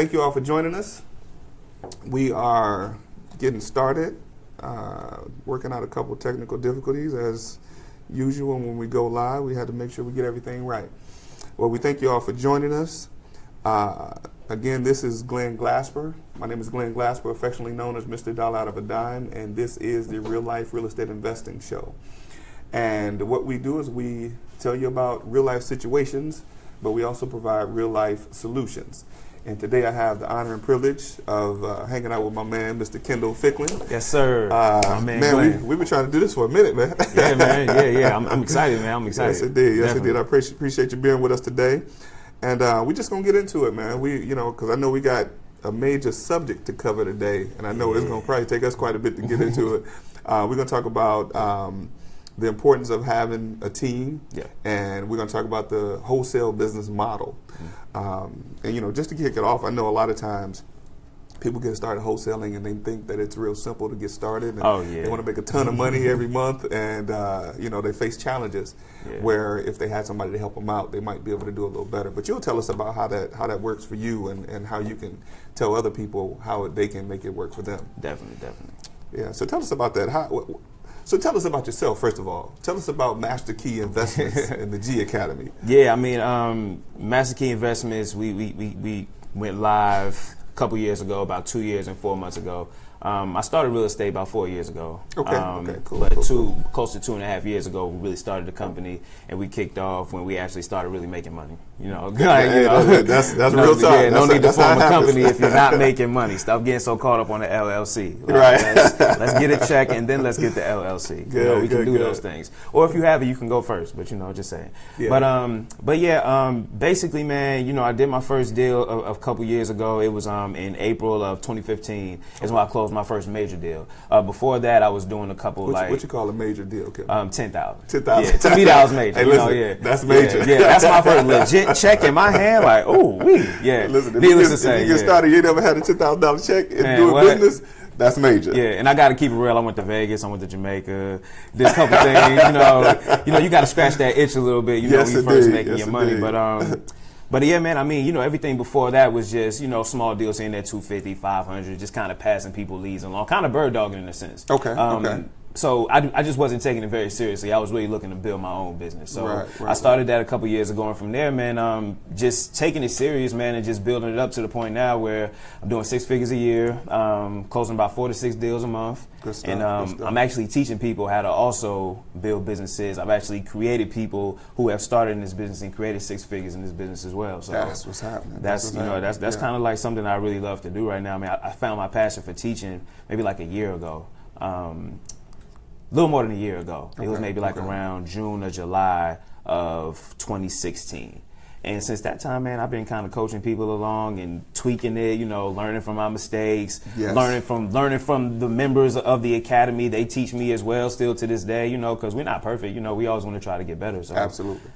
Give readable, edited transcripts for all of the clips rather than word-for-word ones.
thank you all for joining us. We are getting started, working out a couple technical difficulties. As usual, when we go live, we had to make sure we get everything right. Well, we thank you all for joining us. Again, this is Glenn Glasper. My name is Glenn Glasper, affectionately known as Mr. Dollar Out of a Dime, and this is the Real Life Real Estate Investing Show. And what we do is we tell you about real life situations, but we also provide real life solutions. And today I have the honor and privilege of hanging out with my man, Mr. Kendall Ficklin. Yes, sir. My man, we've been trying to do this for a minute, man. Yeah, man. Yeah. I'm excited, man. I'm excited. Yes, indeed. Yes, indeed. I appreciate you being with us today. And we're just going to get into it, man. Because I know we got a major subject to cover today, and I know it's going to probably take us quite a bit to get into it. We're going to talk about the importance of having a team, and we're going to talk about the wholesale business model. And just to kick it off, I know a lot of times people get started wholesaling and they think that it's real simple to get started. And they want to make a ton of money every month, and they face challenges where if they had somebody to help them out, they might be able to do a little better. But you'll tell us about how that works for you, and how you can tell other people how they can make it work for them. Definitely. Yeah. So tell us about that. So tell us about yourself, first of all. Tell us about Master Key Investments and the G Academy. Yeah, I mean, Master Key Investments, we went live a couple years ago, about 2 years and 4 months ago. I started real estate about 4 years ago. Okay, cool. But close to 2.5 years ago, we really started the company, and we kicked off when we actually started really making money. That's real talk. Yeah, no need to form a company if you're not making money. Stop getting so caught up on the LLC. Let's get a check, and then let's get the LLC. We can do those things. Or if you have it, you can go first. But just saying. Yeah. But basically, man, I did my first deal a couple years ago. It was in April of 2015. Is when I closed my first major deal. Before that, I was doing a couple what you call a major deal? Okay. 10,000. 10,000. Yeah, to me that was major. Hey, listen, that's major. Yeah, that's my first legit check in my hand. Like, yeah. Listen, if you get started, you never had a $10,000 check and doing business. That's major. Yeah, and I got to keep it real. I went to Vegas. I went to Jamaica. Did a couple things. You got to scratch that itch a little bit. When you first making your money, But yeah, man, I mean, everything before that was just, small deals in there, 250, 500, just kind of passing people leads along, kind of bird dogging in a sense. Okay. So I just wasn't taking it very seriously. I was really looking to build my own business. So I started that a couple years ago, and from there, man, just taking it serious, man, and just building it up to the point now where I'm doing 6 figures a year, closing about 4 to 6 deals a month. Good stuff, and good stuff. I'm actually teaching people how to also build businesses. I've actually created people who have started in this business and created 6 figures in this business as well. So that's what's happening. That's kind of like something I really love to do right now. I mean, I found my passion for teaching maybe like a year ago. A little more than a year ago. It was maybe like around June or July of 2016. And since that time, man, I've been kind of coaching people along and tweaking it, learning from my mistakes, learning from the members of the academy. They teach me as well still to this day, because we're not perfect. We always want to try to get better. So Absolutely.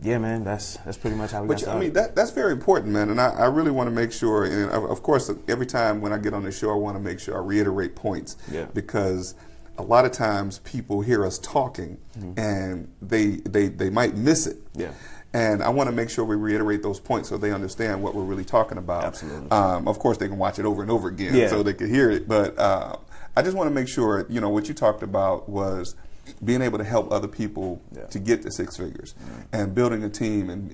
Yeah, man, that's pretty much how we got started. I mean, that's very important, man. And I really want to make sure, and of course, every time when I get on the show, I want to make sure I reiterate points. Yeah. Because a lot of times people hear us talking and they might miss it. Yeah. And I want to make sure we reiterate those points so they understand what we're really talking about. Absolutely. Of course, they can watch it over and over again so they can hear it. But I just want to make sure, what you talked about was being able to help other people to get to 6 figures and building a team. And,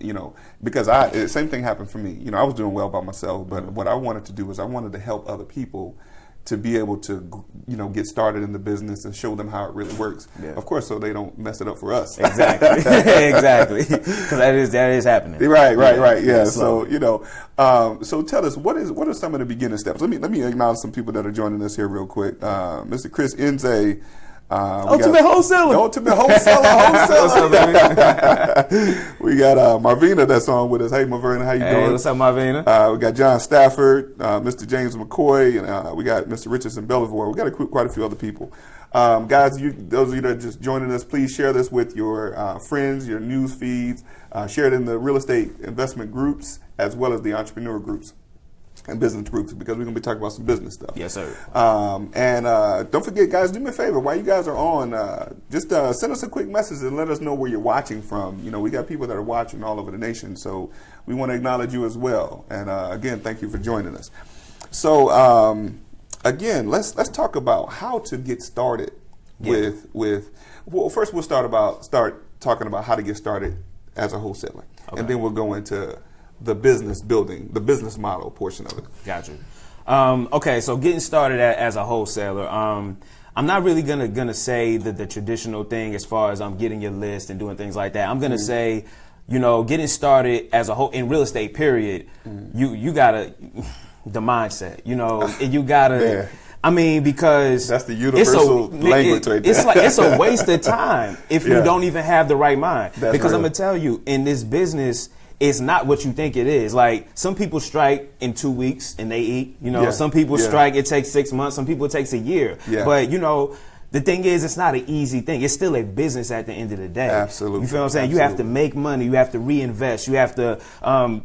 because the same thing happened for me. I was doing well by myself, but what I wanted to do was I wanted to help other people to be able to, get started in the business and show them how it really works. Yeah. Of course, so they don't mess it up for us. Exactly. Exactly. Because that is happening. Right. Yeah. So, so tell us, what are some of the beginning steps? Let me acknowledge some people that are joining us here real quick. Mr. Chris Enze. Ultimate Wholesaler. Ultimate Wholesaler. We got Marvina that's on with us. Hey, Marvina, how you doing? What's up, Marvina? We got John Stafford, Mr. James McCoy, and we got Mr. Richardson Bellevore. We got quite a few other people. Guys, those of you that are just joining us, please share this with your friends, your news feeds. Share it in the real estate investment groups as well as the entrepreneur groups. and business groups, because we're going to be talking about some business stuff. Yes, sir. And don't forget, guys, do me a favor. While you guys are on, just send us a quick message and let us know where you're watching from. You know, we got people that are watching all over the nation, so we want to acknowledge you as well. And again, thank you for joining us. So again, let's talk about how to get started with. Well, first we'll start talking about how to get started as a wholesaler, and then we'll go into the business building, the business model portion of it. Gotcha. Okay, so getting started as a wholesaler, I'm not really gonna say the traditional thing as far as getting your list and doing things like that. I'm gonna say, you know, getting started as a whole in real estate. Period. You gotta the mindset. You know, you gotta. Yeah. I mean, because that's the universal language right there. It's a waste of time if you don't even have the right mind. That's because real. I'm gonna tell you, in this business, it's not what you think it is. Like, some people strike in 2 weeks and they eat. You know, some people strike, it takes 6 months. Some people it takes a year. Yeah. But, you know, the thing is, it's not an easy thing. It's still a business at the end of the day. Absolutely. You feel what I'm saying? Absolutely. You have to make money. You have to reinvest. You have to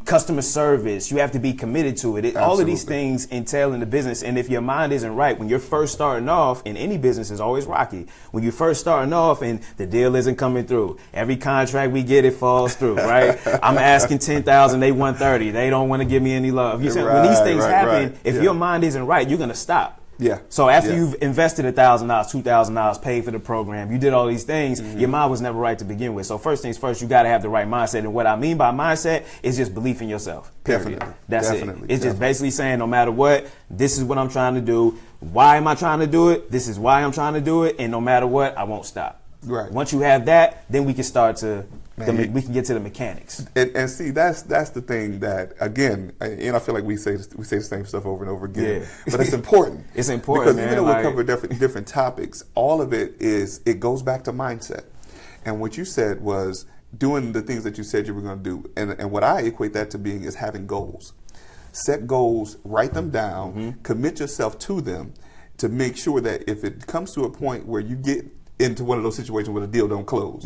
customer service. You have to be committed to it. All of these things entail in the business. And if your mind isn't right, when you're first starting off, in any business, is always rocky. When you're first starting off and the deal isn't coming through, every contract we get, it falls through, right? I'm asking 10,000, they want 30. They don't want to give me any love. You see, when these things happen, if your mind isn't right, you're going to stop. Yeah. So after you've invested $1,000, $2,000, paid for the program, you did all these things, your mind was never right to begin with. So first things first, you got to have the right mindset. And what I mean by mindset is just belief in yourself. Period. Definitely. That's Definitely. it. It's just basically saying, no matter what, this is what I'm trying to do. Why am I trying to do it? This is why I'm trying to do it. And no matter what, I won't stop. Right. Once you have that, then we can start to we can get to the mechanics. And see, that's the thing that, again, and I feel like we say the same stuff over and over again. Yeah. But it's important. It's important, because even though we cover different topics, all of it goes back to mindset. And what you said was doing the things that you said you were going to do. And what I equate that to being is having goals. Set goals, write them down, commit yourself to them, to make sure that if it comes to a point where you get into one of those situations where the deal don't close,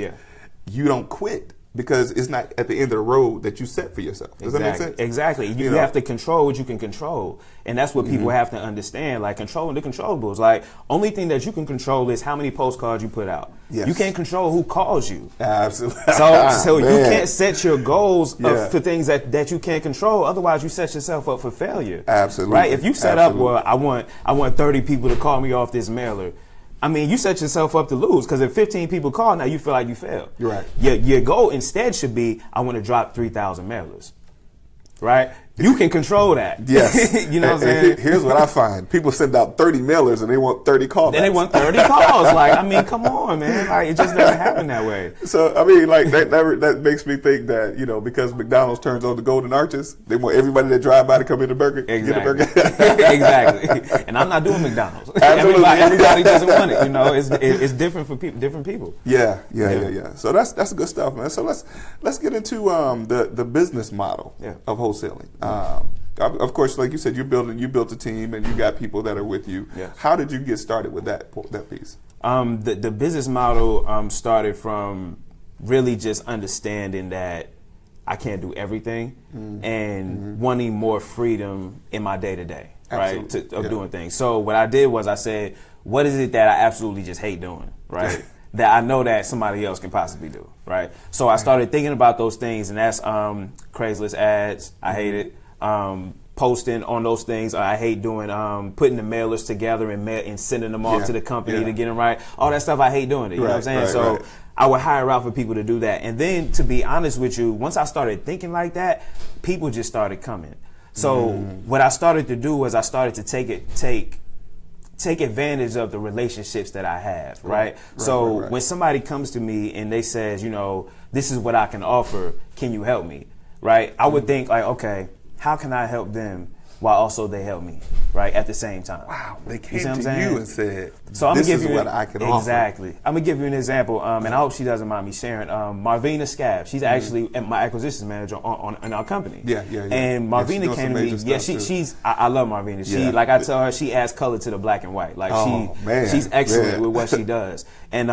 you don't quit, because it's not at the end of the road that you set for yourself. Does that make sense? Exactly. You have to control what you can control. And that's what people have to understand, like controlling the controllables. Like, only thing that you can control is how many postcards you put out. Yes. You can't control who calls you. Absolutely. So you can't set your goals for things that you can't control. Otherwise, you set yourself up for failure. Absolutely. Right? If you set up, well, I want 30 people to call me off this mailer, I mean, you set yourself up to lose, because if 15 people call, now you feel like you failed. You're right. Your goal instead should be, I want to drop 3,000 mailers. Right? You can control that. Yes. You know what I'm saying? Here's what I find. People send out 30 mailers and they want 30 calls. Then they want 30 calls. Like, I mean, come on, man. Like, it just doesn't happen that way. So, I mean, like, that makes me think that, you know, because McDonald's turns on the golden arches, they want everybody that drive by to come in the burger. Exactly. Get the burger. Exactly. And I'm not doing McDonald's. Absolutely. Everybody doesn't want it. You know, it's different for different people. Yeah. So that's good stuff, man. So let's get into the business model of wholesaling. Of course, like you said, you built a team and you got people that are with you. Yes. How did you get started with that piece? The business model started from really just understanding that I can't do everything and wanting more freedom in my day-to-day, right, of doing things. So what I did was I said, what is it that I absolutely just hate doing, right? That I know that somebody else can possibly do, right? So I started thinking about those things, and that's Craigslist ads. I hate it. Posting on those things. I hate doing putting the mailers together and sending them off to the company to get them right. All that stuff, I hate doing it. You know what I'm saying? So I would hire out for people to do that. And then, to be honest with you, once I started thinking like that, people just started coming. So what I started to do was I started to take advantage of the relationships that I have, right? So when somebody comes to me and they says, you know, this is what I can offer, can you help me, right? I would think like, okay, how can I help them while also they help me, right, at the same time? Wow, they came to you and said, so this is what I can offer. Exactly. I'm going to give you an example, and I hope she doesn't mind me sharing. Marvina Scab, she's actually my acquisitions manager in our company. Yeah. And Marvina came to me. Yeah, she's I love Marvina. She, like I tell her, she adds color to the black and white. Like she's excellent with what she does. And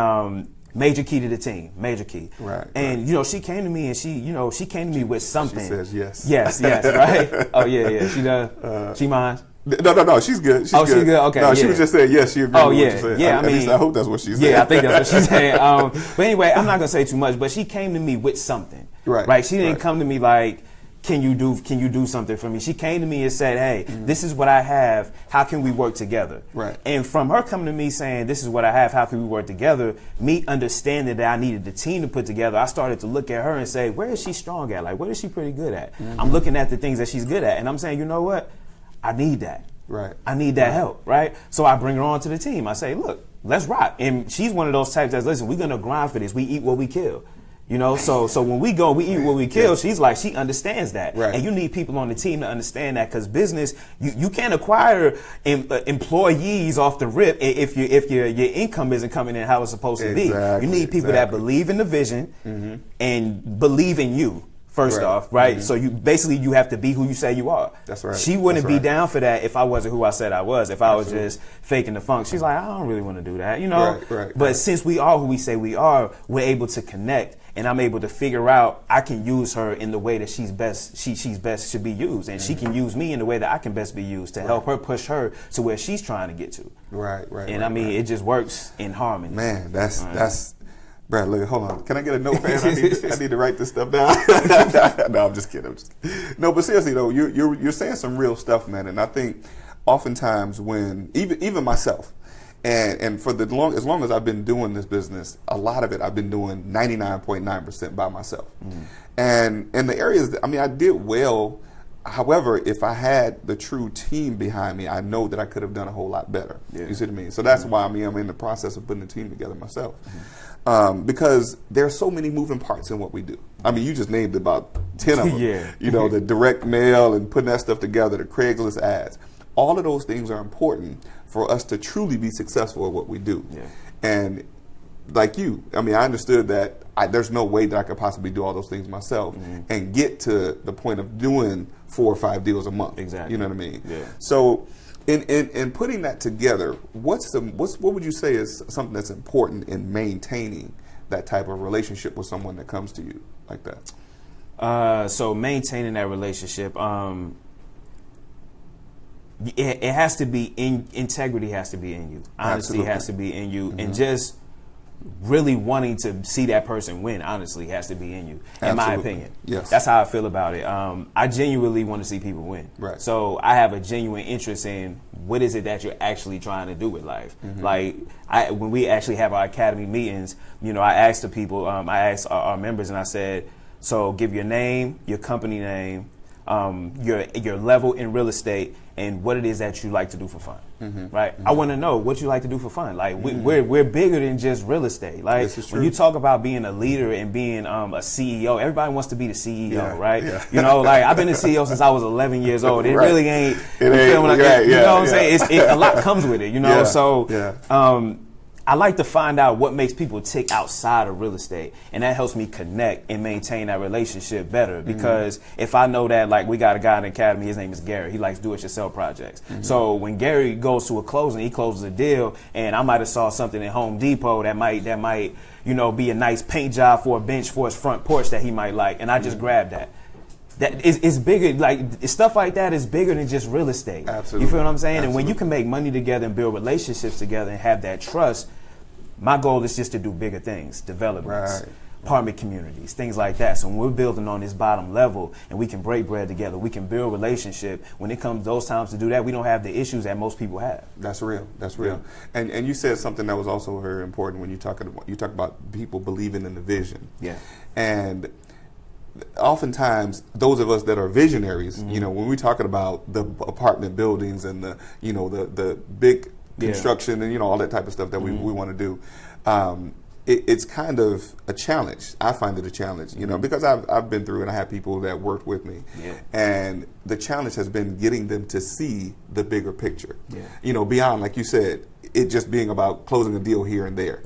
Major key to the team, major key. Right. And, you know, she came to me and she came to me with something. She says yes. Yes, right? Oh, yeah. She does. She minds? No, she's good. She's good. She's good. Okay. No, she was just saying yes. She agreed with what you said. Yeah. At least I hope that's what she said. Yeah, I think that's what she said. But anyway, I'm not gonna say too much. But she came to me with something. Right. She didn't come to me like, can you do something for me? She came to me and said, hey, this is what I have. How can we work together? Right. And from her coming to me saying, this is what I have. How can we work together? Me understanding that I needed the team to put together. I started to look at her and say, where is she strong at? Like, what is she pretty good at? I'm looking at the things that she's good at, and I'm saying, you know what? I need that. Right. I need that help, right? So I bring her on to the team. I say, look, let's rock. And she's one of those types that's, listen, we're going to grind for this. We eat what we kill. You know, so when we go, we eat what we kill. She's like, she understands that. Right. And you need people on the team to understand that, because business, you can't acquire employees off the rip if your income isn't coming in how it's supposed to be. You need people that believe in the vision and believe in you. First off, right? So you have to be who you say you are. That's right. She wouldn't be down for that if I wasn't who I said I was. If I was just faking the funk, she's like, I don't really want to do that, you know. But since we are who we say we are, we're able to connect, and I'm able to figure out I can use her in the way that she's best should be used, and she can use me in the way that I can best be used to help her push her to where she's trying to get to. And I mean, it just works in harmony. Man, that's. Brad, look, hold on. Can I get a notepad? I need to write this stuff down. No, I'm just kidding. No, but seriously though, you're saying some real stuff, man. And I think oftentimes when even myself, and for as long as I've been doing this business, a lot of it I've been doing 99.9% by myself. And in the areas that, I mean, I did well. However, if I had the true team behind me, I know that I could have done a whole lot better. You see what I mean? So that's why I'm in the process of putting the team together myself. Because there's so many moving parts in what we do. I mean, you just named about 10 of them. You know, the direct mail and putting that stuff together, the Craigslist ads. All of those things are important for us to truly be successful at what we do. And like you, I mean, I understood that there's no way that I could possibly do all those things myself and get to the point of doing 4 or 5 deals a month. You know what I mean? So in putting that together, what would you say is something that's important in maintaining that type of relationship with someone that comes to you like that? So maintaining that relationship, it has to be integrity has to be in you. Honesty has to be in you, and just really wanting to see that person win, honestly, has to be in you, in my opinion. That's how I feel about it. I genuinely want to see people win. So I have a genuine interest in what is it that you're actually trying to do with life. Like when we actually have our academy meetings, you know, I asked the people, I asked our members, and I said, so give your name, your company name, your level in real estate, and what it is that you like to do for fun. Right? I want to know what you like to do for fun. Like we're bigger than just real estate. Like when you talk about being a leader and being a CEO, everybody wants to be the CEO, right? You know, like I've been a CEO since I was 11 years old. It really ain't. You know what I'm saying? A lot comes with it. You know, so. I like to find out what makes people tick outside of real estate, and that helps me connect and maintain that relationship better, because if I know that, like, we got a guy in the academy, his name is Gary, he likes do-it-yourself projects. So when Gary goes to a closing, he closes a deal, and I might have saw something at Home Depot that might you know, be a nice paint job for a bench for his front porch that he might like, and I just grab that. That is bigger, like stuff like that is bigger than just real estate. You feel what I'm saying? And when you can make money together and build relationships together and have that trust, my goal is just to do bigger things, developments, apartment communities, things like that. So when we're building on this bottom level and we can break bread together, we can build relationship. When it comes those times to do that, we don't have the issues that most people have. That's real. And you said something that was also very important when you talk about people believing in the vision. And oftentimes those of us that are visionaries, you know, when we're talking about the apartment buildings and the big construction and, you know, all that type of stuff that we want to do, it's kind of a challenge. I find it a challenge, you know, because I've been through and I have people that worked with me, and the challenge has been getting them to see the bigger picture, you know, beyond, like you said, it just being about closing a deal here and there,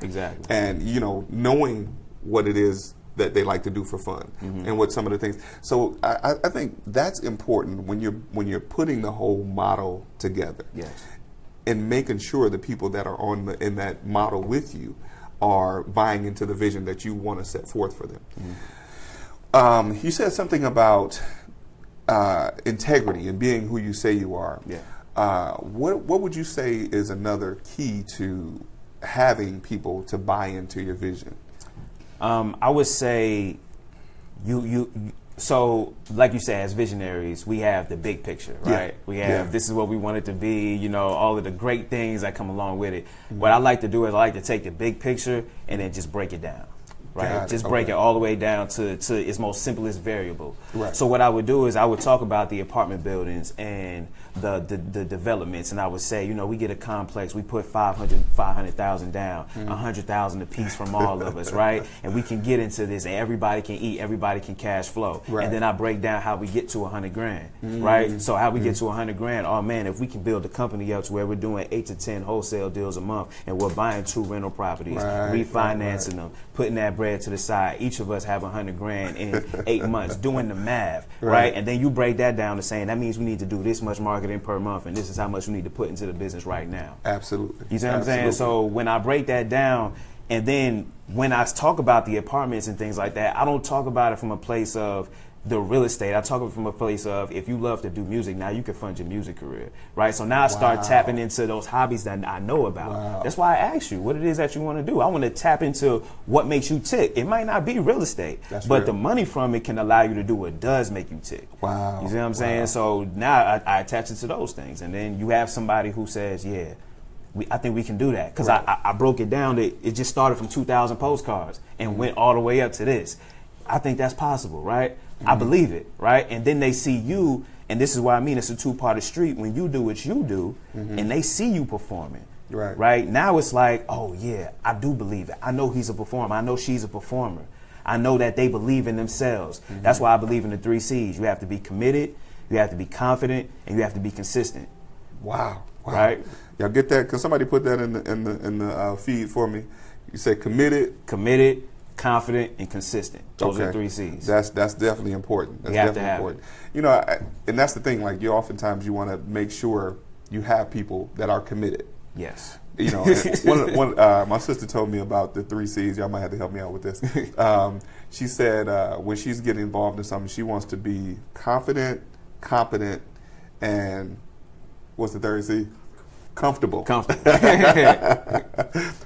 and, you know, knowing what it is that they like to do for fun and what some of the things. So I think that's important when you're putting the whole model together. And making sure the people that are in that model with you are buying into the vision that you want to set forth for them. You said something about integrity and being who you say you are. Yeah. What would you say is another key to having people to buy into your vision? I would say so like you said, as visionaries, we have the big picture, right? We have this is what we want it to be, you know, all of the great things that come along with it. What I like to do is I like to take the big picture and then just break it down. Right, just break it all the way down to its most simplest variable. Right. So what I would do is I would talk about the apartment buildings and the developments, and I would say, you know, we get a complex, we put 500,000 down, 100,000 a piece from all of us, right? And we can get into this, and everybody can eat, everybody can cash flow. Right. And then I break down how we get to 100 grand, right? So how we get to 100 grand, oh man, if we can build a company up to where we're doing 8 to 10 wholesale deals a month, and we're buying 2 rental properties, refinancing them, putting that bread to the side, each of us have 100 grand in 8 months, doing the math, right? And then you break that down to saying that means we need to do this much marketing per month, and this is how much we need to put into the business right now. Absolutely. You see what I'm saying? So when I break that down, and then when I talk about the apartments and things like that, I don't talk about it from a place of the real estate. I talk from a place of, if you love to do music, now you can fund your music career, right? So now I start tapping into those hobbies that I know about. That's why I asked you what it is that you want to do. I want to tap into what makes you tick. It might not be real estate, but the money from it can allow you to do what does make you tick. You see what I'm saying? So now I attach it to those things, and then you have somebody who says, yeah, I think we can do that, because I broke it down. It just started from 2,000 postcards and went all the way up to this. I think that's possible, right? I believe it, right? And then they see you, and this is what I mean, it's a two-party street. When you do what you do, and they see you performing, right? Now it's like, oh yeah, I do believe it. I know he's a performer. I know she's a performer. I know that they believe in themselves. That's why I believe in the 3 C's. You have to be committed, you have to be confident, and you have to be consistent. Wow. Right? Y'all get that? Can somebody put that in the feed for me? You said committed, confident, and consistent. Those are the 3 C's. That's definitely important. That's definitely important. You know, and that's the thing. Like, you oftentimes you want to make sure you have people that are committed. Yes. You know, my sister told me about the 3 C's. Y'all might have to help me out with this. She said when she's getting involved in something, she wants to be confident, competent, and what's the 3rd C? Comfortable.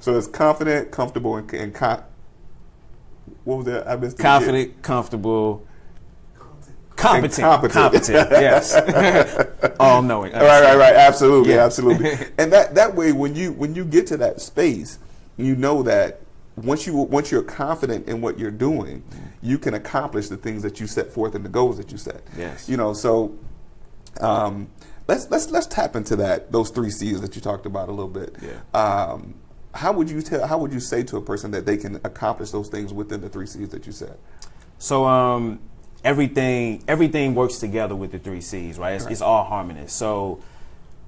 So it's confident, comfortable, and what was that? I missed it. Confident, comfortable, competent. Yes. All knowing. Right. Absolutely. And that way, when you get to that space, you know that once you're confident in what you're doing, you can accomplish the things that you set forth and the goals that you set. Yes. You know, so let's tap into those 3 C's that you talked about a little bit. Yeah. How would you say to a person that they can accomplish those things within the 3 C's that you said? So everything works together with the 3 C's, right? It's all harmonious. So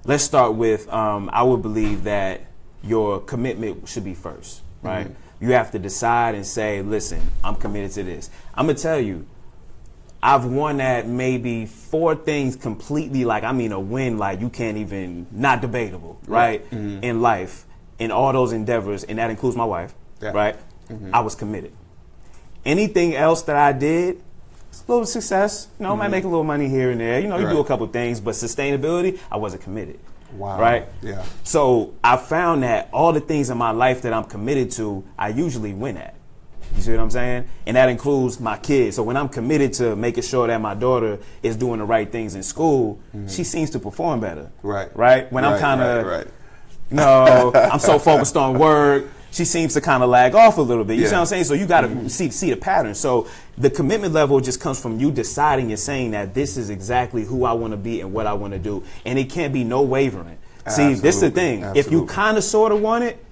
let's start with I would believe that your commitment should be first, right? You have to decide and say, listen, I'm committed to this. I'm gonna tell you, I've won at maybe 4 things completely, like, I mean, a win like you can't even, not debatable, right? In life. In all those endeavors, and that includes my wife, right? I was committed. Anything else that I did, it's a little success. You know, I might make a little money here and there. You know, you do a couple things, but sustainability, I wasn't committed. Wow. Right? Yeah. So I found that all the things in my life that I'm committed to, I usually win at. You see what I'm saying? And that includes my kids. So when I'm committed to making sure that my daughter is doing the right things in school, she seems to perform better. Right? When I'm kind of... No, I'm so focused on work, she seems to kind of lag off a little bit. You see what I'm saying? So you got to see the pattern. So the commitment level just comes from you deciding and saying that this is exactly who I want to be and what I want to do. And it can't be no wavering. See, this is the thing. If you kind of sort of want it,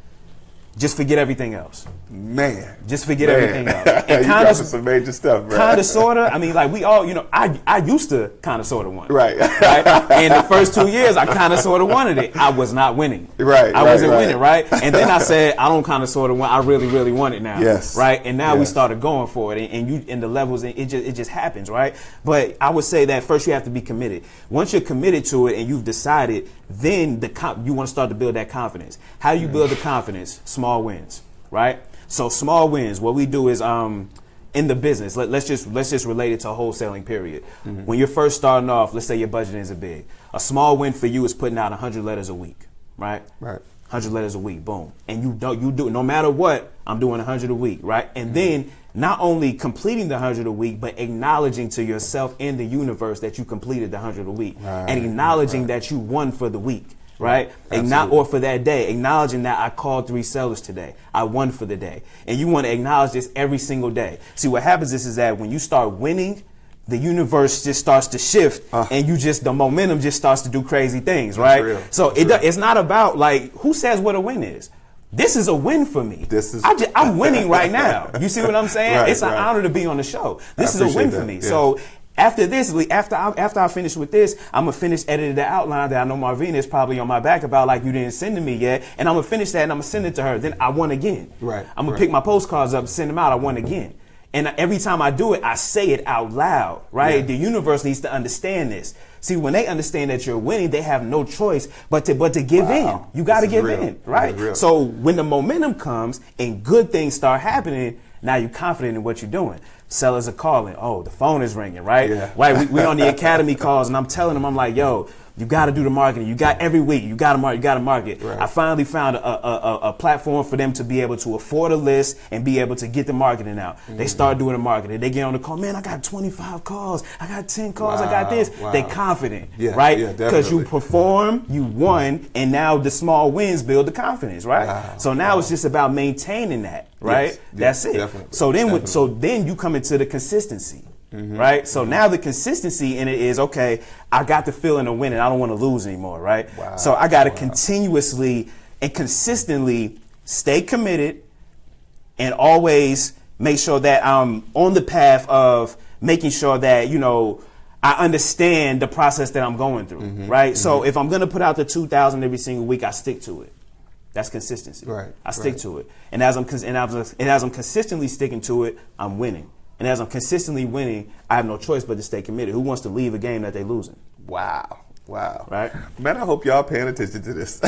just forget everything else. Man. Just forget everything else. And you got some major stuff, bro. Kind of, sort of. I mean, like, we all, you know, I used to kind of, sort of want it. Right. And the first 2 years, I kind of, sort of wanted it. I was not winning. I wasn't winning, right? And then I said, I don't kind of, sort of want, I really, really want it now. Yes. Right? And now we started going for it. And the levels, it just happens, right? But I would say that first you have to be committed. Once you're committed to it and you've decided, then you want to start to build that confidence. How do you build the confidence? Small wins. right? So small wins. What we do is in the business, let's just relate it to wholesaling, period. When you're first starting off, let's say your budget isn't big. A small win for you is putting out 100 letters a week, right? Right. 100 letters a week, boom. And you do it no matter what, I'm doing 100 a week, right? And then not only completing the 100 a week, but acknowledging to yourself and the universe that you completed the 100 a week, and acknowledging that you won for the week. Right? Or for that day, acknowledging that I called 3 sellers today. I won for the day. And you want to acknowledge this every single day. See, what happens is that when you start winning, the universe just starts to shift, and the momentum just starts to do crazy things, right? So it's not about, like, who says what a win is? This is a win for me. I'm winning right now. You see what I'm saying? It's an honor to be on the show. This is a win for me. Yes. So after this, after I finish with this, I'm going to finish editing the outline that I know Marvina is probably on my back about, like, you didn't send to me yet. And I'm going to finish that and I'm going to send it to her. Then I won again. Right. I'm going to pick my postcards up, send them out. I won again. And every time I do it, I say it out loud, right? Yeah. The universe needs to understand this. See, when they understand that you're winning, they have no choice but to give in. You got to give in, right? So when the momentum comes and good things start happening, now you're confident in what you're doing. Sellers are calling. Oh, the phone is ringing, right? Yeah. Right. We on the academy calls, and I'm telling them, I'm like, yo, you got to do the marketing. You got every week. You got to market. Right. I finally found a platform for them to be able to afford a list and be able to get the marketing out. They start doing the marketing. They get on the call. Man, I got 25 calls. I got 10 calls. I got this. They confident, right? Because you perform, you won, and now the small wins build the confidence, right? So now it's just about maintaining that, right? That's it. Definitely. So then you come into the consistency. Right? So now the consistency in it is, okay, I got the feeling of winning. I don't want to lose anymore, right? So I got to continuously and consistently stay committed and always make sure that I'm on the path of making sure that, you know, I understand the process that I'm going through, right? So if I'm going to put out the 2,000 every single week, I stick to it. That's consistency. Right. I stick to it. And as I'm consistently sticking to it, I'm winning. And as I'm consistently winning, I have no choice but to stay committed. Who wants to leave a game that they're losing? Wow. Right? Man, I hope y'all paying attention to this.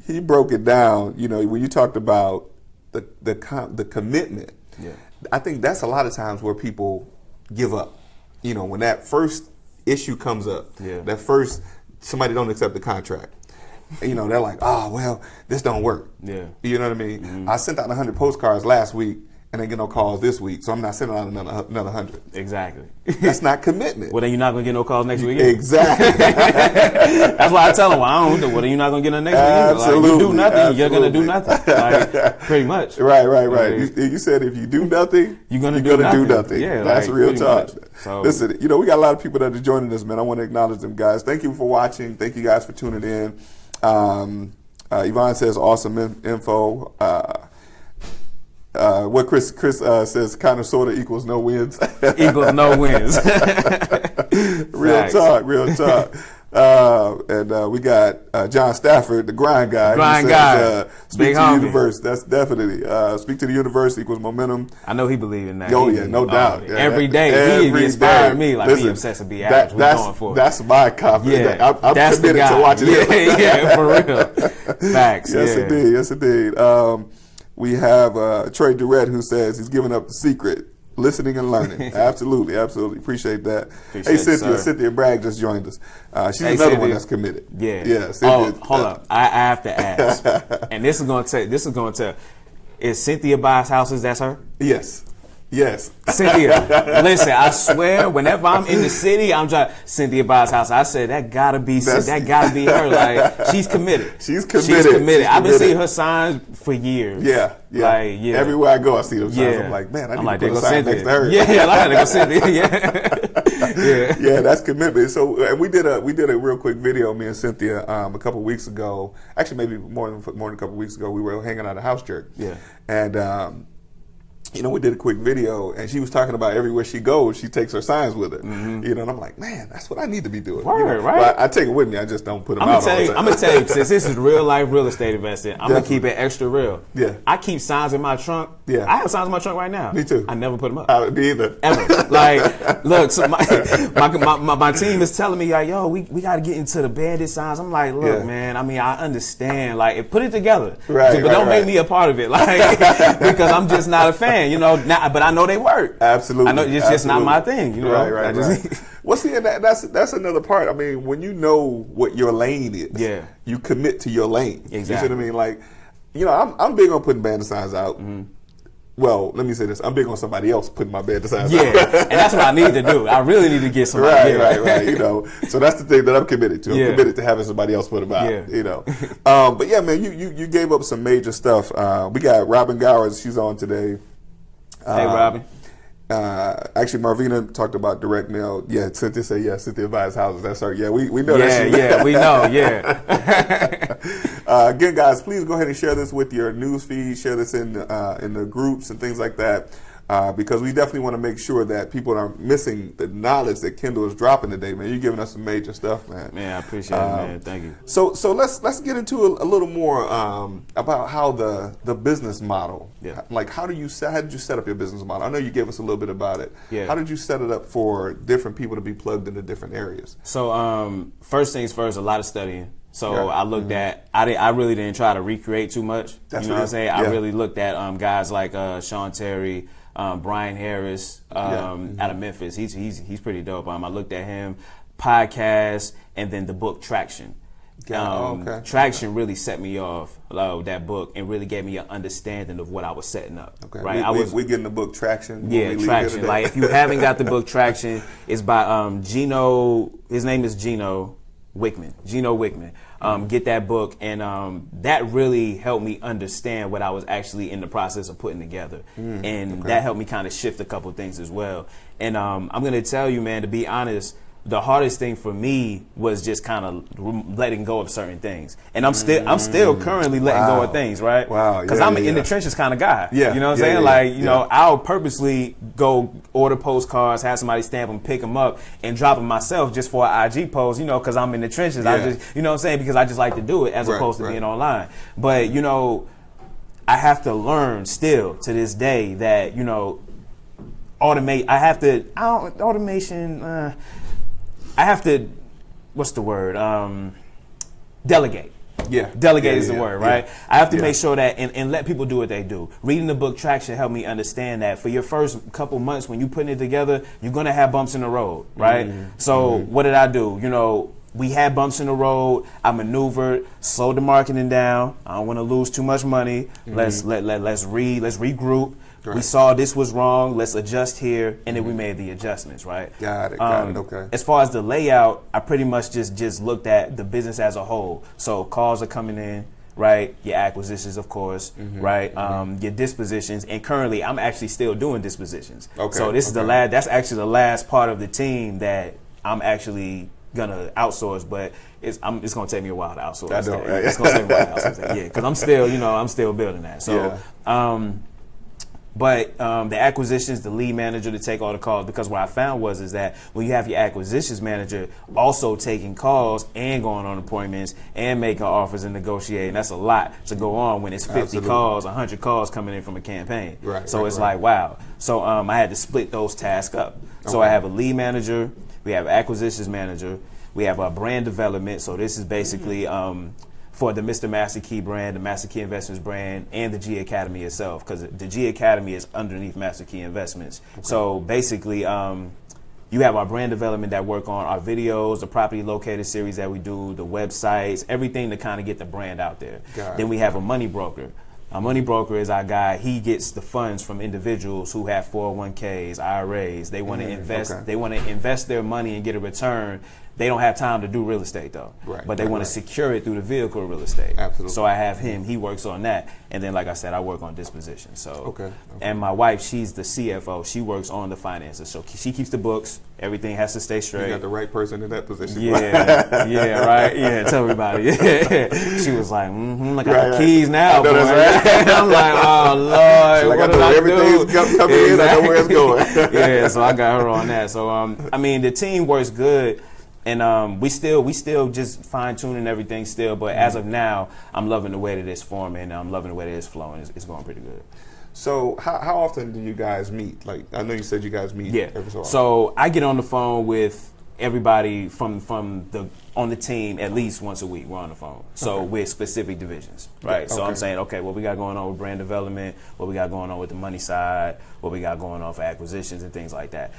He broke it down, you know, when you talked about the commitment. Yeah. I think that's a lot of times where people give up. You know, when that first issue comes up, that first, somebody don't accept the contract. You know, they're like, oh, well, this don't work. Yeah. You know what I mean? I sent out 100 postcards last week and ain't get no calls this week, so I'm not sending out another 100. Exactly. That's not commitment. Well, then you're not going to get no calls next week either. Exactly. That's why I tell them, well, I don't do. Well, then you're not going to get no next week either. Absolutely. Like, you do nothing, you're going to do nothing. Like, pretty much. Right. You said if you do nothing, you're going to do nothing. Yeah, that's like, real talk. So, listen, you know, we got a lot of people that are joining us, man. I want to acknowledge them, guys. Thank you for watching. Thank you guys for tuning in. Yvonne says awesome info. What Chris says, kind of sort of equals no wins. Equals no wins. Real talk. And we got John Stafford, the grind guy. Speak to the universe. That's definitely speak to the universe equals momentum. I know he believes in that. Oh yeah, no doubt. Yeah, every day he inspired me. Like, listen, be obsessed to be average. We're going for it. That's my confidence. Yeah, I'm committed to watching it. Yeah, for real. Facts. Yes, indeed. We have Trey Durrett, who says he's giving up the secret, listening and learning. Absolutely. Appreciate that. Hey, Cynthia Bragg just joined us. She's another Cynthia. One that's committed. Yeah. Cynthia, hold up. I have to ask. And this is going to tell. Is Cynthia buys houses? That's her? Yes. Cynthia, listen, I swear, whenever I'm in the city, I'm trying. Cynthia buys house. I said that gotta be her. Like, she's committed. She's committed. I've been seeing her signs for years. Yeah. Like, Everywhere I go, I see those signs. I'm like, man, I need to put a sign next to her. Yeah, I gotta go Cynthia. Yeah, that's commitment. So, and we did a real quick video, me and Cynthia, a couple weeks ago. Actually, maybe more than a couple weeks ago. We were hanging out at House Jerk. Yeah. And you know, we did a quick video, and she was talking about everywhere she goes, she takes her signs with her. You know, and I'm like, man, that's what I need to be doing. Word, you know? right? But I take it with me. I just don't put them out all the time. I'm gonna tell you, since this is real life real estate investing, I'm gonna keep it extra real. Yeah. I keep signs in my trunk. Yeah. I have signs in my trunk right now. Me too. I never put them up. Me either. Ever. Like, look, so my team is telling me, like, yo, we got to get into the bandit signs. I'm like, look, man, I mean, I understand. Like, put it together. Right, but don't make me a part of it. Like, because I'm just not a fan, you know. But I know they work. Absolutely. I know it's just not my thing, you know. Right. Well, see, and that's another part. I mean, when you know what your lane is, you commit to your lane. Exactly. You see what I mean? Like, you know, I'm big on putting bandit signs out. Well, let me say this. I'm big on somebody else putting my bandit signs out. Yeah, and that's what I need to do. I really need to get somebody. Right. You know, so that's the thing that I'm committed to. I'm committed to having somebody else put them out. Yeah. You know, but yeah, man, you gave up some major stuff. We got Robin Gowers. She's on today. Hey, Robin. Actually, Marvina talked about direct mail. Yeah, Cynthia said, yeah, Cynthia buys houses. That's her. Yeah, we know that. Yeah, we know. Yeah. Again, guys, please go ahead and share this with your news feed. Share this in the groups and things like that. Because we definitely want to make sure that people aren't missing the knowledge that Kendall is dropping today, man. You're giving us some major stuff, man. Man, I appreciate it, man. Thank you. So let's get into a little more about how the business model. Yeah. Like, how did you set up your business model? I know you gave us a little bit about it. Yeah. How did you set it up for different people to be plugged into different areas? So first things first, a lot of studying. So I looked at, I really didn't try to recreate too much. That's you know what I'm saying? Yeah. I really looked at guys like Sean Terry, Brian Harris out of Memphis. He's pretty dope. I looked at him, podcast, and then the book Traction. Traction really set me off, that book, and really gave me an understanding of what I was setting up. Okay. Right? We getting the book Traction. Yeah, Traction. Like, if you haven't got the book Traction, it's by Gino. His name is Gino Wickman. Get that book, and that really helped me understand what I was actually in the process of putting together, and that helped me kind of shift a couple things as well. And I'm going to tell you, man, to be honest, the hardest thing for me was just kind of letting go of certain things, and I'm still currently letting go of things, right? Wow. Because I'm an in the trenches kind of guy. Yeah. You know what I'm saying? Like, you know, I'll purposely go order postcards, have somebody stamp them, pick them up, and drop them myself just for an IG post. You know, because I'm in the trenches. I just, you know what I'm saying? Because I just like to do it as opposed to being online. But you know, I have to learn still to this day that, you know, I have to, what's the word? Delegate. Yeah. Delegate is the word, right? Yeah. I have to make sure that, and let people do what they do. Reading the book Traction helped me understand that for your first couple months when you're putting it together, you're going to have bumps in the road, right? So what did I do? You know, we had bumps in the road. I maneuvered, slowed the marketing down. I don't want to lose too much money. Let's regroup. Right. We saw this was wrong. Let's adjust here, and then we made the adjustments. Right. Got it. Okay. As far as the layout, I pretty much just looked at the business as a whole. So calls are coming in, right? Your acquisitions, of course, right? Your dispositions, and currently, I'm actually still doing dispositions. Okay. So this is that's actually the last part of the team that I'm actually gonna outsource, but it's gonna take me a while to outsource. I know. It's gonna take me a while to outsource that. Yeah, because I'm still building that. So. But the acquisitions, the lead manager to take all the calls, because what I found is that when you have your acquisitions manager also taking calls and going on appointments and making offers and negotiating, that's a lot to go on when it's 50 calls, 100 calls coming in from a campaign. Right, so it's like, wow. So I had to split those tasks up. So I have a lead manager, we have an acquisitions manager, we have a brand development. So this is basically for the Mr. Master Key brand, the Master Key Investments brand, and the G Academy itself, because the G Academy is underneath Master Key Investments. So basically, you have our brand development that work on our videos, the property locator series that we do, the websites, everything to kind of get the brand out there. Then we have a money broker. A money broker is our guy. He gets the funds from individuals who have 401ks, IRAs. They want to invest. They want to invest their money and get a return. They don't have time to do real estate though, but they want to secure it through the vehicle of real estate. Absolutely. So I have him. He works on that, and then like I said, I work on disposition. So and my wife, she's the CFO. She works on the finances. So she keeps the books. Everything has to stay straight. You got the right person in that position. Yeah, yeah, right. Yeah, tell me about it. Yeah. She was like, I got the keys now, boy. Right. I'm like, oh, Lord, what did I do? Everything's coming in, I know where it's going. Yeah, so I got her on that. So, I mean, the team works good. And we still just fine-tuning everything still. But as of now, I'm loving the way that it's forming. I'm loving the way that it's flowing. It's going pretty good. So how often do you guys meet? Like, I know you said you guys meet every so often. So I get on the phone with everybody on the team at least once a week. We're on the phone. So with specific divisions, right? So I'm saying, okay, what we got going on with brand development, what we got going on with the money side, what we got going on for acquisitions and things like that.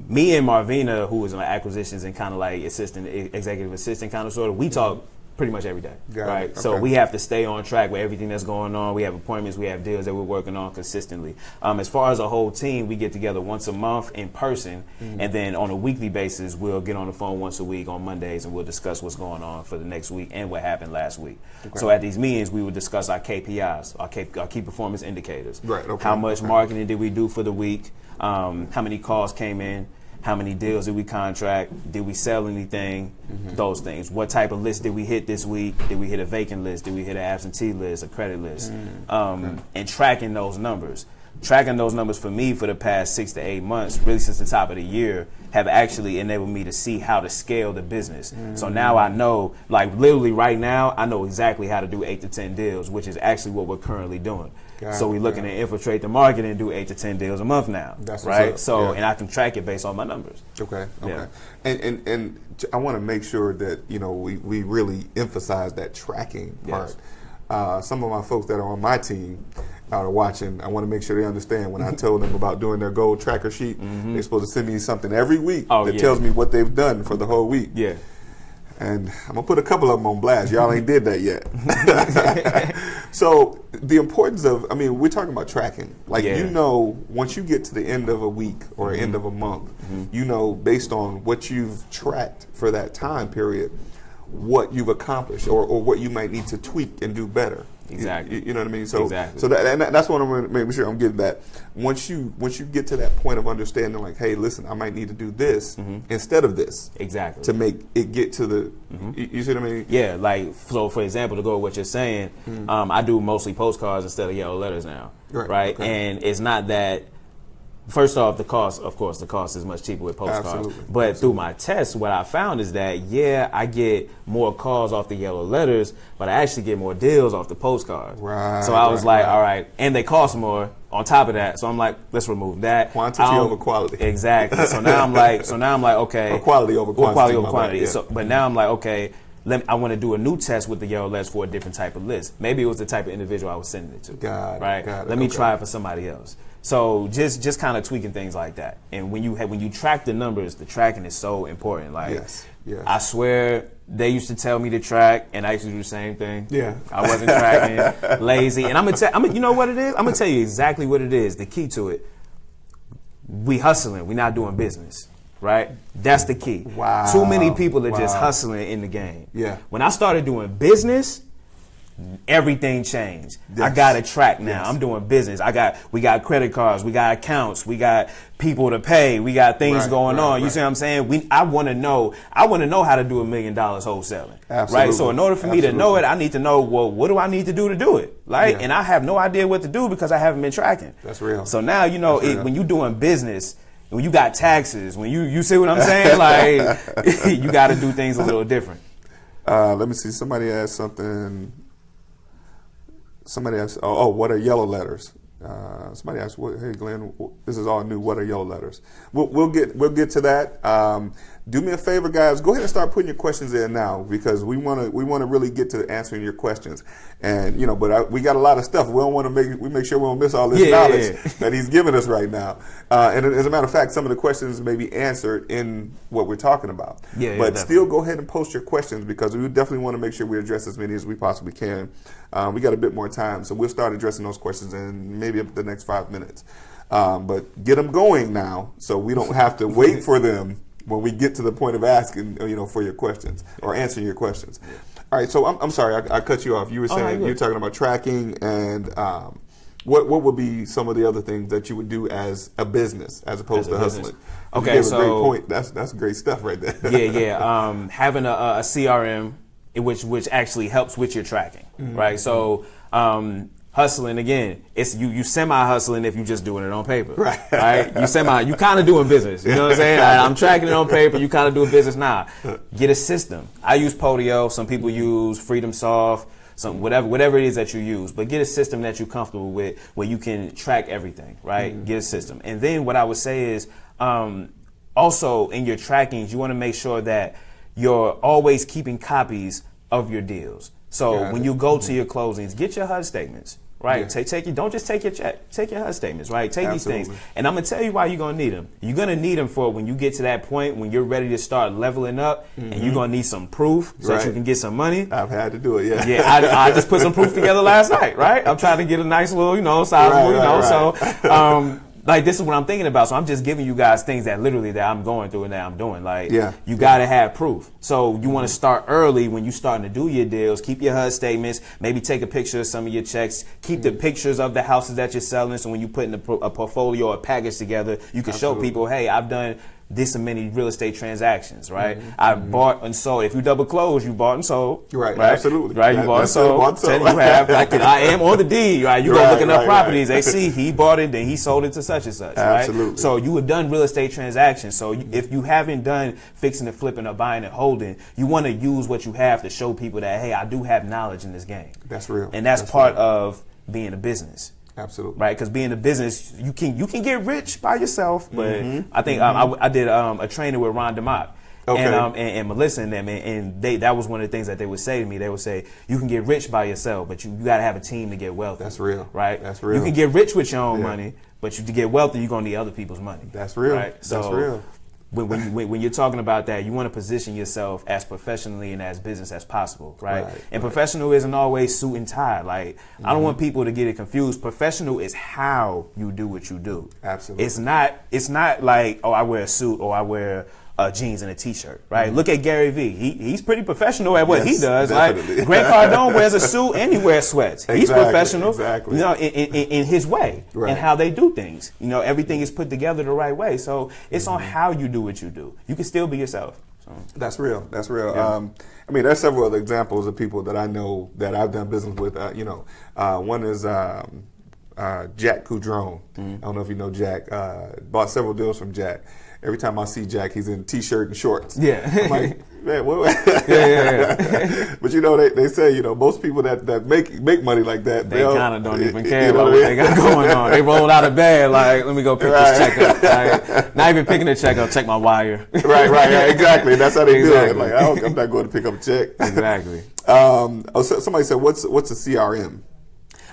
Me and Marvina, who is on acquisitions and kind of like executive assistant kind of sort of, we talk pretty much every day, right? Okay. So we have to stay on track with everything that's going on. We have appointments, we have deals that we're working on consistently. As far as a whole team, we get together once a month in person, and then on a weekly basis, we'll get on the phone once a week on Mondays, and we'll discuss what's going on for the next week and what happened last week. Okay. So at these meetings, we would discuss our KPIs, our key performance indicators. Right. Okay. How much marketing did we do for the week? How many calls came in? How many deals did we contract? Did we sell anything? Those things. What type of list did we hit this week? Did we hit a vacant list? Did we hit an absentee list, a credit list? And tracking those numbers. Tracking those numbers for me for the past 6 to 8 months, really since the top of the year, have actually enabled me to see how to scale the business. So now I know, like literally right now, I know exactly how to do 8 to 10 deals, which is actually what we're currently doing. So we're looking to infiltrate the market and do 8 to 10 deals a month now, right? So and I can track it based on my numbers. Okay. Yeah. And I want to make sure that we really emphasize that tracking part. Some of my folks that are on my team are watching. I want to make sure they understand when I tell them about doing their goal tracker sheet, they're supposed to send me something every week that tells me what they've done for the whole week. Yeah. And I'm going to put a couple of them on blast. Y'all ain't did that yet. So the importance of, we're talking about tracking. Like, once you get to the end of a week or end of a month, based on what you've tracked for that time period, what you've accomplished or what you might need to tweak and do better. Exactly. You know what I mean? So, exactly. So that's what I'm making sure I'm getting that. Once you get to that point of understanding, like, hey, listen, I might need to do this instead of this. Exactly. To make it get to the, you see what I mean? Yeah, like, so for example, to go with what you're saying, I do mostly postcards instead of yellow letters now. Right? Okay. And it's not that, first off, the cost is much cheaper with postcards. Absolutely. But through my tests, what I found is that, I get more calls off the yellow letters, but I actually get more deals off the postcards. Right. So I was like, all right, and they cost more on top of that. So I'm like, let's remove that. Quantity over quality. Exactly. So now I'm like, okay. Or quality over quantity. Or quality over quantity. Yeah. So, but now I'm like, okay, I want to do a new test with the yellow letters for a different type of list. Maybe it was the type of individual I was sending it to. Got it. Let me try it for somebody else. So just kind of tweaking things like that. And when you track the numbers, the tracking is so important. Like, yes. I swear they used to tell me to track, and I used to do the same thing. Yeah, I wasn't tracking, lazy. And I'm gonna you know what it is? I'm gonna tell you exactly what it is. The key to it: we hustling. We not doing business. Right? That's the key. Wow. Too many people are just hustling in the game. Yeah. When I started doing business, everything changed. Yes. I got a track now. Yes. I'm doing business. We got credit cards, we got accounts, we got people to pay, we got things going on. You see what I'm saying? I want to know how to do $1 million wholesaling. Absolutely. Right? So in order for me to know it, I need to know, well, what do I need to do it? Right? Yeah. And I have no idea what to do because I haven't been tracking. That's real. So now, when you're doing business, when you got taxes, when you see what I'm saying? Like, you got to do things a little different. Let me see. Somebody asked something. Somebody asked, what are yellow letters? Somebody asked, hey Glenn, this is all new. What are yellow letters? We'll get to that. Do me a favor, guys. Go ahead and start putting your questions in now because we want to really get to answering your questions. And but we got a lot of stuff. We don't want to make sure we don't miss all this knowledge that he's giving us right now. And as a matter of fact, some of the questions may be answered in what we're talking about. But still, go ahead and post your questions because we definitely want to make sure we address as many as we possibly can. We got a bit more time, so we'll start addressing those questions in maybe the next 5 minutes. But get them going now, so we don't have to wait for them when we get to the point of asking, for your questions or answering your questions. All right, so I'm sorry, I cut you off. You were saying you were talking about tracking and what would be some of the other things that you would do as a business as opposed to hustling? Okay, you gave so a great point. That's great stuff right there. yeah. Having a CRM which actually helps with your tracking, right? So hustling, again, it's you semi-hustling if you're just doing it on paper, right? You kind of doing business. You know what I'm saying? I'm tracking it on paper. You kind of doing business now. Get a system. I use Podio. Some people use FreedomSoft. Whatever it is that you use, but get a system that you're comfortable with where you can track everything, right? Get a system. And then what I would say is also in your trackings, you want to make sure that you're always keeping copies of your deals. So when you go to your closings, get your HUD statements, right? Yeah. Don't just take your check, take your HUD statements, right? Take these things. And I'm going to tell you why you're going to need them. You're going to need them for when you get to that point when you're ready to start leveling up and you're going to need some proof so that you can get some money. I've had to do it, yeah. Yeah, I just put some proof together last night, right? I'm trying to get a nice little, sizable, so like this is what I'm thinking about. So I'm just giving you guys things that literally that I'm going through and that I'm doing. Like you got to have proof. So you want to start early when you're starting to do your deals. Keep your HUD statements. Maybe take a picture of some of your checks. Keep the pictures of the houses that you're selling. So when you put in a portfolio or a package together, you can show people, hey, I've done this many real estate transactions, right? I bought and sold. If you double close, you bought and sold. Right? Absolutely. Right, you bought and sold. Then you have, like, I am on the deed, right? You go looking up properties. They see he bought it, then he sold it to such and such, right? Absolutely. So you have done real estate transactions. So if you haven't done fixing and flipping or buying and holding, you want to use what you have to show people that, hey, I do have knowledge in this game. That's real. And that's part of being a business. Absolutely. Right, because being a business, you can get rich by yourself, but I think I did a training with Ron DeMott and Melissa and them, and that was one of the things that they would say to me. They would say, you can get rich by yourself, but you got to have a team to get wealthy. That's real. Right? That's real. You can get rich with your own money, but to get wealthy, you're going to need other people's money. That's real. Right? So that's real. When you're talking about that, you want to position yourself as professionally and as business as possible, right? And professional isn't always suit and tie. Like, I don't want people to get it confused. Professional is how you do what you do. Absolutely. It's not like, oh, I wear a suit or I wear jeans and a t-shirt, right? Look at Gary Vee. He's pretty professional at what he does. Definitely. Like, Grant Cardone wears a suit and he wears sweats. He's professional, exactly. In his way and how they do things. Everything is put together the right way. So it's on how you do what you do. You can still be yourself. So. That's real. That's real. Yeah. I mean, there's several other examples of people that I know that I've done business with. One is Jack Coudron. I don't know if you know Jack. Bought several deals from Jack. Every time I see Jack, he's in t-shirt and shorts. Yeah. I'm like, man, what? Yeah. But they say, most people that make money like that, they kind of don't even care about what they got going on. They roll out of bed like, let me go pick this check up. Like, not even picking the check up, check my wire. Right, exactly. That's how they do it. Like, I'm not going to pick up a check. Exactly. Somebody said, what's a CRM?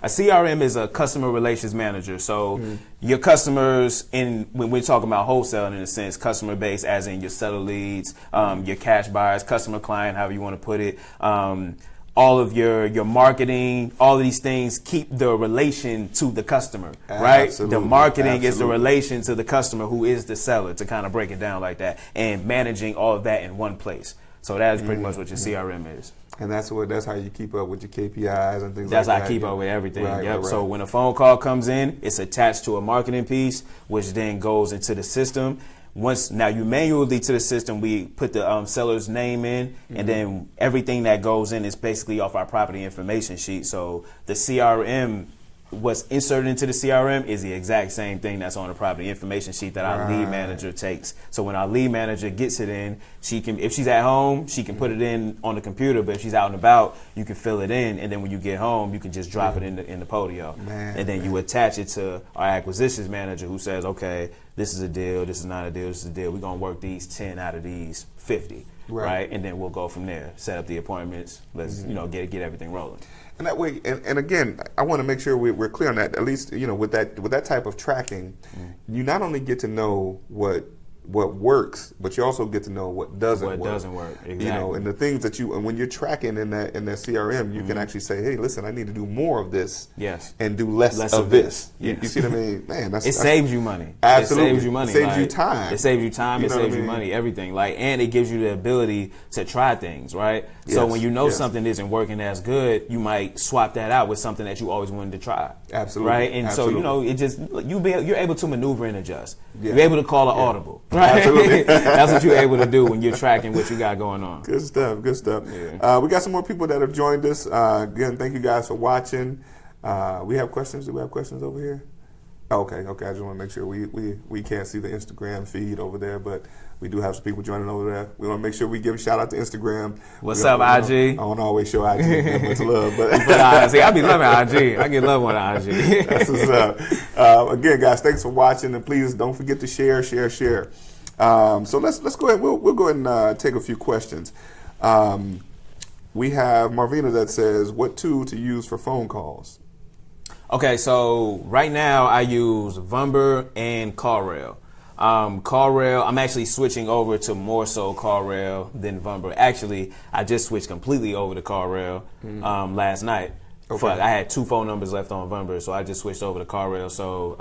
A CRM is a customer relations manager. So your customers, when we're talking about wholesaling in a sense, customer base as in your seller leads, your cash buyers, customer client, however you want to put it, all of your marketing, all of these things keep the relation to the customer, right? The marketing is the relation to the customer who is the seller, to kind of break it down like that, and managing all of that in one place. So that is pretty much what your CRM is. And that's how you keep up with your KPIs and things like that. That's how I keep up with everything. Right. So when a phone call comes in, it's attached to a marketing piece, which then goes into the system. Now you manually to the system, we put the seller's name in, and then everything that goes in is basically off our property information sheet. So the CRM, what's inserted into the CRM is the exact same thing that's on the property information sheet that our lead manager takes. So when our lead manager gets it in, she can, if she's at home, she can put it in on the computer, but if she's out and about, you can fill it in, and then when you get home, you can just drop it in the Podio. And then you attach it to our acquisitions manager who says, okay, this is a deal, this is not a deal, this is a deal. We're going to work these 10 out of these 50, right? And then we'll go from there, set up the appointments, let's get everything rolling. And that way, and again, I want to make sure we're clear on that. At least, with that type of tracking, you not only get to know what what works, but you also get to know what doesn't work. What doesn't work, exactly. You know, and the things that you, and when you're tracking in that CRM, you can actually say, hey, listen, I need to do more of this, and do less of this. You see what I mean? Man, it saves you money. Absolutely, it saves you money. It saves you time. It saves you time. It saves you money. Everything. And it gives you the ability to try things. Right. So when you know something isn't working as good, you might swap that out with something that you always wanted to try. Absolutely. Right. And so it just you're able to maneuver and adjust. You're able to call an audible. Right? Absolutely. That's what you're able to do when you're tracking what you got going on. Good stuff. Good stuff. Yeah. We got some more people that have joined us. Again, thank you guys for watching. We have questions. Do we have questions over here? Okay. I just want to make sure we can't see the Instagram feed over there, but we do have some people joining over there. We want to make sure we give a shout out to Instagram. What's up, IG? I don't always show IG that much love, but see, I be loving IG. I get love on IG. That's what's up. Again, guys, thanks for watching, and please don't forget to share. So let's go ahead. We'll go ahead and take a few questions. We have Marvina that says, what tool to use for phone calls? Okay, so right now I use Vumber and CallRail. CallRail, I'm actually switching over to more so CallRail than Vumber. Actually, I just switched completely over to CallRail last night. Okay. I had 2 phone numbers left on Vumber, so I just switched over to CallRail. So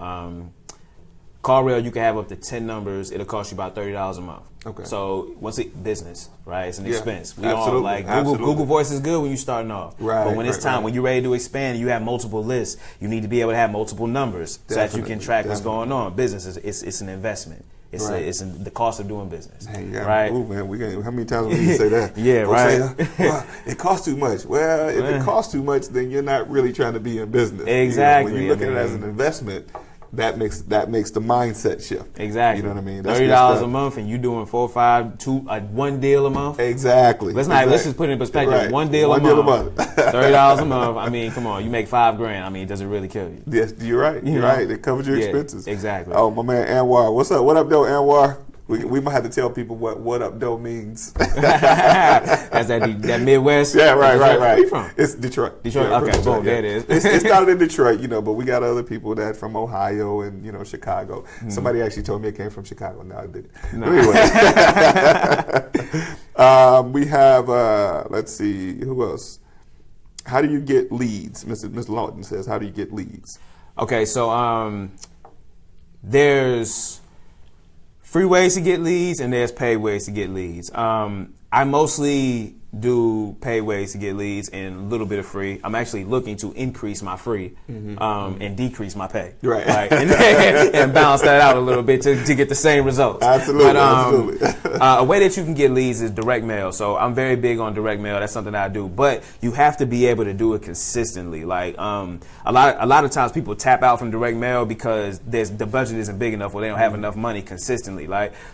CallRail, you can have up to 10 numbers. It'll cost you about $30 a month. Okay. So once business, right? It's an expense. We all like Google Voice is good when you're starting off. Right. But when it's time, when you're ready to expand, you have multiple lists. You need to be able to have multiple numbers so that you can track what's going on. Business it's an investment. It's the cost of doing business. Man, right? Move, man. How many times we need to say that? Right. It costs too much. Well, if it costs too much, then you're not really trying to be in business. Exactly. When you look at it as an investment, that makes the mindset shift. Exactly. You know what I mean? That's $30 a month, and you doing 4 or 5, 2, 1 deal a month. Exactly. Let's just put it in perspective. Right. One deal a month. $30 a month. I mean, come on. You make $5,000. I mean, does it really kill you? Yes, you're right. You're right. It covers your expenses. Exactly. Oh, my man Anwar. What's up? What up, though, Anwar? We might have to tell people what up though means. That's that Midwest. Yeah, right. Where you from? It's Detroit. Detroit. Okay, Detroit, boom, there it is. It started in Detroit, but we got other people that from Ohio and Chicago. Somebody actually told me it came from Chicago. No, I didn't. No. Anyway, we have let's see who else. How do you get leads? Mr. Lawton says, how do you get leads? Okay, so there's free ways to get leads and there's paid ways to get leads. I mostly do paid ways to get leads and a little bit of free. I'm actually looking to increase my free and decrease my pay. Right. And balance that out a little bit to get the same results. Absolutely. But, a way that you can get leads is direct mail. So I'm very big on direct mail. That's something that I do. But you have to be able to do it consistently. Like a lot of times people tap out from direct mail because the budget isn't big enough or they don't have enough money consistently.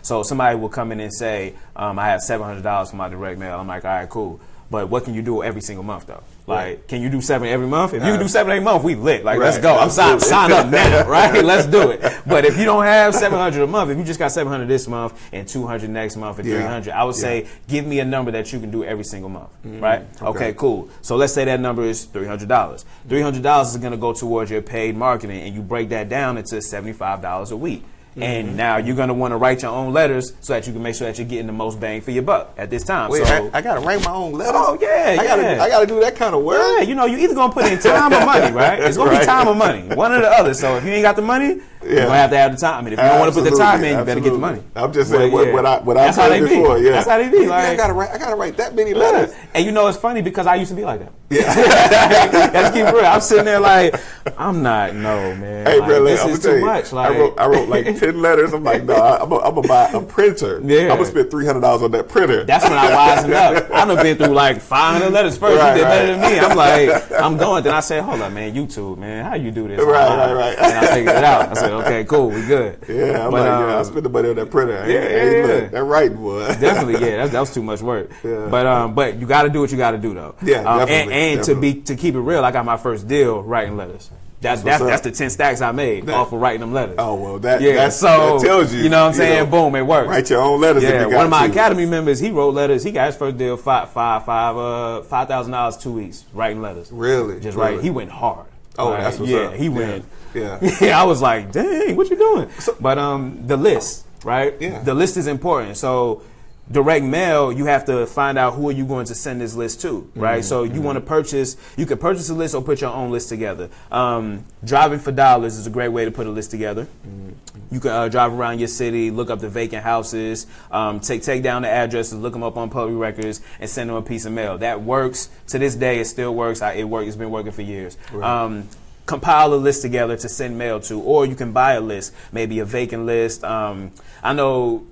So somebody will come in and say, I have $700 for my direct mail. I'm like, all right, cool. But what can you do every single month though? Can you do 7 every month? If you can do 7 every month, we lit. Let's go. I'm signed up now, right? Let's do it. But if you don't have 700 a month, if you just got 700 this month and 200 next month and 300, I would say give me a number that you can do every single month, right? Okay, cool. So let's say that number is $300. $300 is going to go towards your paid marketing, and you break that down into $75 a week. And now you're going to want to write your own letters so that you can make sure that you're getting the most bang for your buck at this time. Wait, so I got to write my own letters? Oh, yeah. I got to do that kind of work? Yeah, you're either going to put in time or money, right? It's going to be time or money. One or the other. So if you ain't got the money, you're going to have the time. I mean, if you don't want to put the time in, you better get the money. I'm just saying what I said before. Yeah. That's how they be. I got to write that many letters. And it's funny because I used to be like that. Yeah. Let's keep it real. I'm sitting there I'm not, man. Hey, bro, this is too much. I wrote 10 letters. I'm like, no, I'm going to buy a printer. Yeah. I'm going to spend $300 on that printer. That's when I wisened up. I done been through 500 letters first. You did better than me. I'm like, I'm going. Then I said, hold up, man, YouTube, man, how you do this? Right. And I figured it out. I said, okay, cool, we good. Yeah, I spent the money on that printer. Look, that writing, boy. Definitely, yeah, that was too much work. Yeah. But you got to do what you got to do, though. Yeah, definitely. And to keep it real, I got my first deal writing letters. That's the 10 stacks I made off of writing them letters. Oh, well, that tells you. You know what I'm saying? Boom, it worked. Write your own letters. Yeah, one of my Academy members, he wrote letters. He got his first deal, $5,000 2 weeks writing letters. Really? Just writing. He went hard. Oh, that's what's up. Yeah, he went. Yeah, I was like, dang, what you doing? But the list. right? Yeah. The list is important. So direct mail, you have to find out who are you going to send this list to, right? So you want to purchase, you could purchase a list or put your own list together. Driving for dollars is a great way to put a list together. You can drive around your city, look up the vacant houses, take down the addresses, look them up on public records, and send them a piece of mail. That works. To this day, it still works. It's been working for years. Right. Compile a list together to send mail to, or you can buy a list, maybe a vacant list. I know.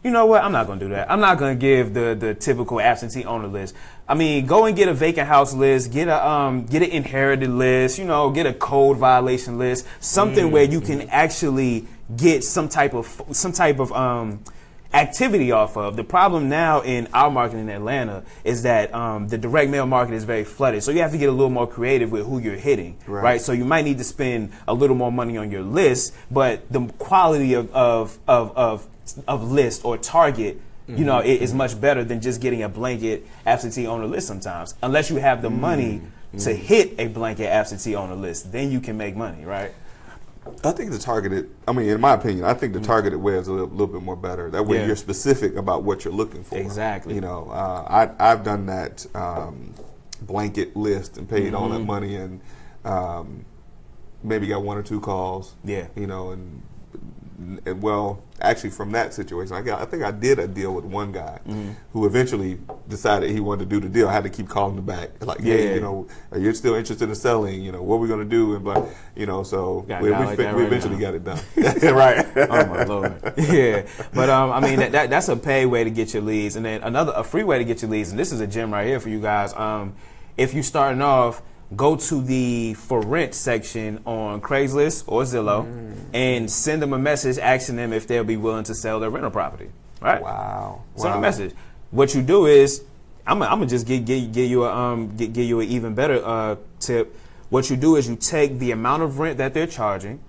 You know what? I'm not going to do that. I'm not going to give the typical absentee owner list. I mean, go and get a vacant house list, get an inherited list, get a code violation list, something where you can actually get some type of activity off of. The problem now in our market in Atlanta is that the direct mail market is very flooded. So you have to get a little more creative with who you're hitting, right? So you might need to spend a little more money on your list, but the quality of list or target, is much better than just getting a blanket absentee owner list sometimes. Unless you have the money to hit a blanket absentee owner list, then you can make money, right? I think in my opinion, I think the targeted way is a little bit more better. That way you're specific about what you're looking for. Exactly. I've done that blanket list and paid all that money and maybe got one or two calls. Yeah. And well, actually, from that situation, I think I did a deal with one guy who eventually decided he wanted to do the deal. I had to keep calling him back, like, hey, are you still interested in selling? What are we going to do? And so we eventually got it done. Right. Oh my Lord. Yeah. But I mean, that's a paid way to get your leads, and then a free way to get your leads. And this is a gem right here for you guys. If you're starting off, go to the for rent section on Craigslist or Zillow and send them a message asking them if they'll be willing to sell their rental property. Right? Wow. Send a message. What you do is, I'm gonna just give you an even better tip. What you do is you take the amount of rent that they're charging,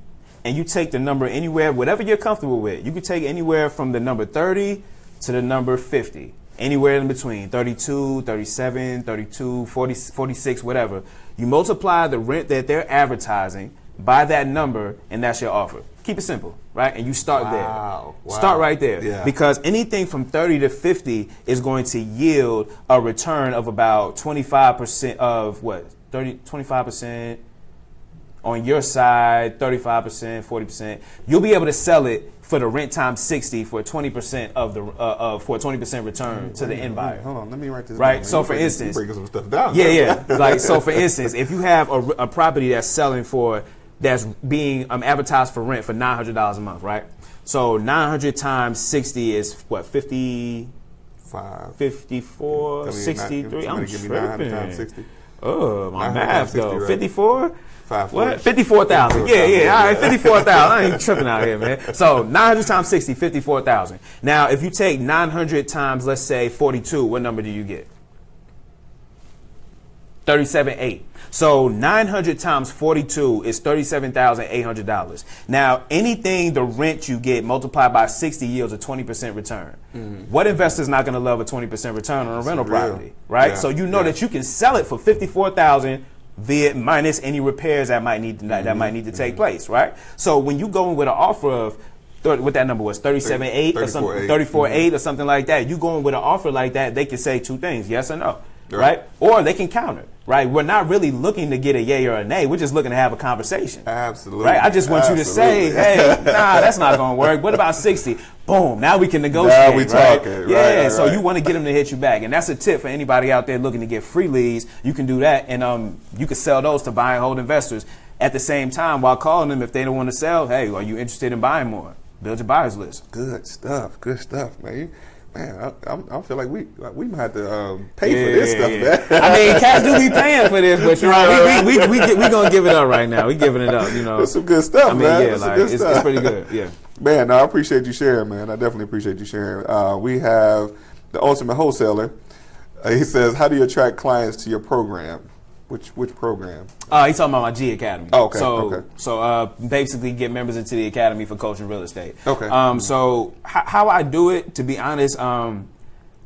and you take the number anywhere, whatever you're comfortable with. You can take anywhere from the number 30 to the number 50. Anywhere in between, 32, 37, 32, 40, 46, whatever. You multiply the rent that they're advertising by that number, and that's your offer. Keep it simple, right? And you start there. Wow. Start right there. Yeah. Because anything from 30 to 50 is going to yield a return of about 25% of what? 25% on your side, 35%, 40%. You'll be able to sell it for the rent times 60 for 20% of the for a 20% return to the end buyer. Hold on, let me write this down. Right. So for instance, breaking some stuff down. Yeah. Like so, for instance, if you have a property that's selling that's being advertised for rent for $900 a month, right? So 900 times 60 is what? 55, 54, 63. I'm tripping. Oh, my math though. Right? 54. What? 54,000. Yeah. All right, 54,000. I ain't tripping out here, man. So 900 times 60, 54,000. Now, if you take 900 times, let's say 42, what number do you get? 37.8. So 900 times 42 is $37,800. Now, anything the rent you get multiplied by 60 yields a 20% return. What investor's not going to love a 20% return on a rental property, right? Yeah. So you know that you can sell it for $54,000 via minus any repairs that might need to take place, right? So when you go in with an offer of what that number was, 37.8 or something, 34.8 or something like that, you go in with an offer like that, they can say two things, yes or no, right? Or they can counter, right? We're not really looking to get a yay or a nay. We're just looking to have a conversation. Absolutely. Right? I just want you to say, hey, nah, that's not going to work. What about 60? Boom. Now we can negotiate. Now we talking. Yeah. So you want to get them to hit you back. And that's a tip for anybody out there looking to get free leads. You can do that. And you can sell those to buy and hold investors. At the same time, while calling them, if they don't want to sell, hey, are you interested in buying more? Build your buyers list. Good stuff, man. Man, I feel like we might have to pay for this stuff, man. I mean, cats do be paying for this, but we gonna give it up right now. We giving it up, That's some good stuff, man. Yeah, it's pretty good. Yeah, man. No, I appreciate you sharing, man. I definitely appreciate you sharing. We have the ultimate wholesaler. He says, "How do you attract clients to your program?" Which program? He's talking about my G Academy. Oh, okay. So basically get members into the Academy for coaching real estate. Okay. So how I do it, to be honest,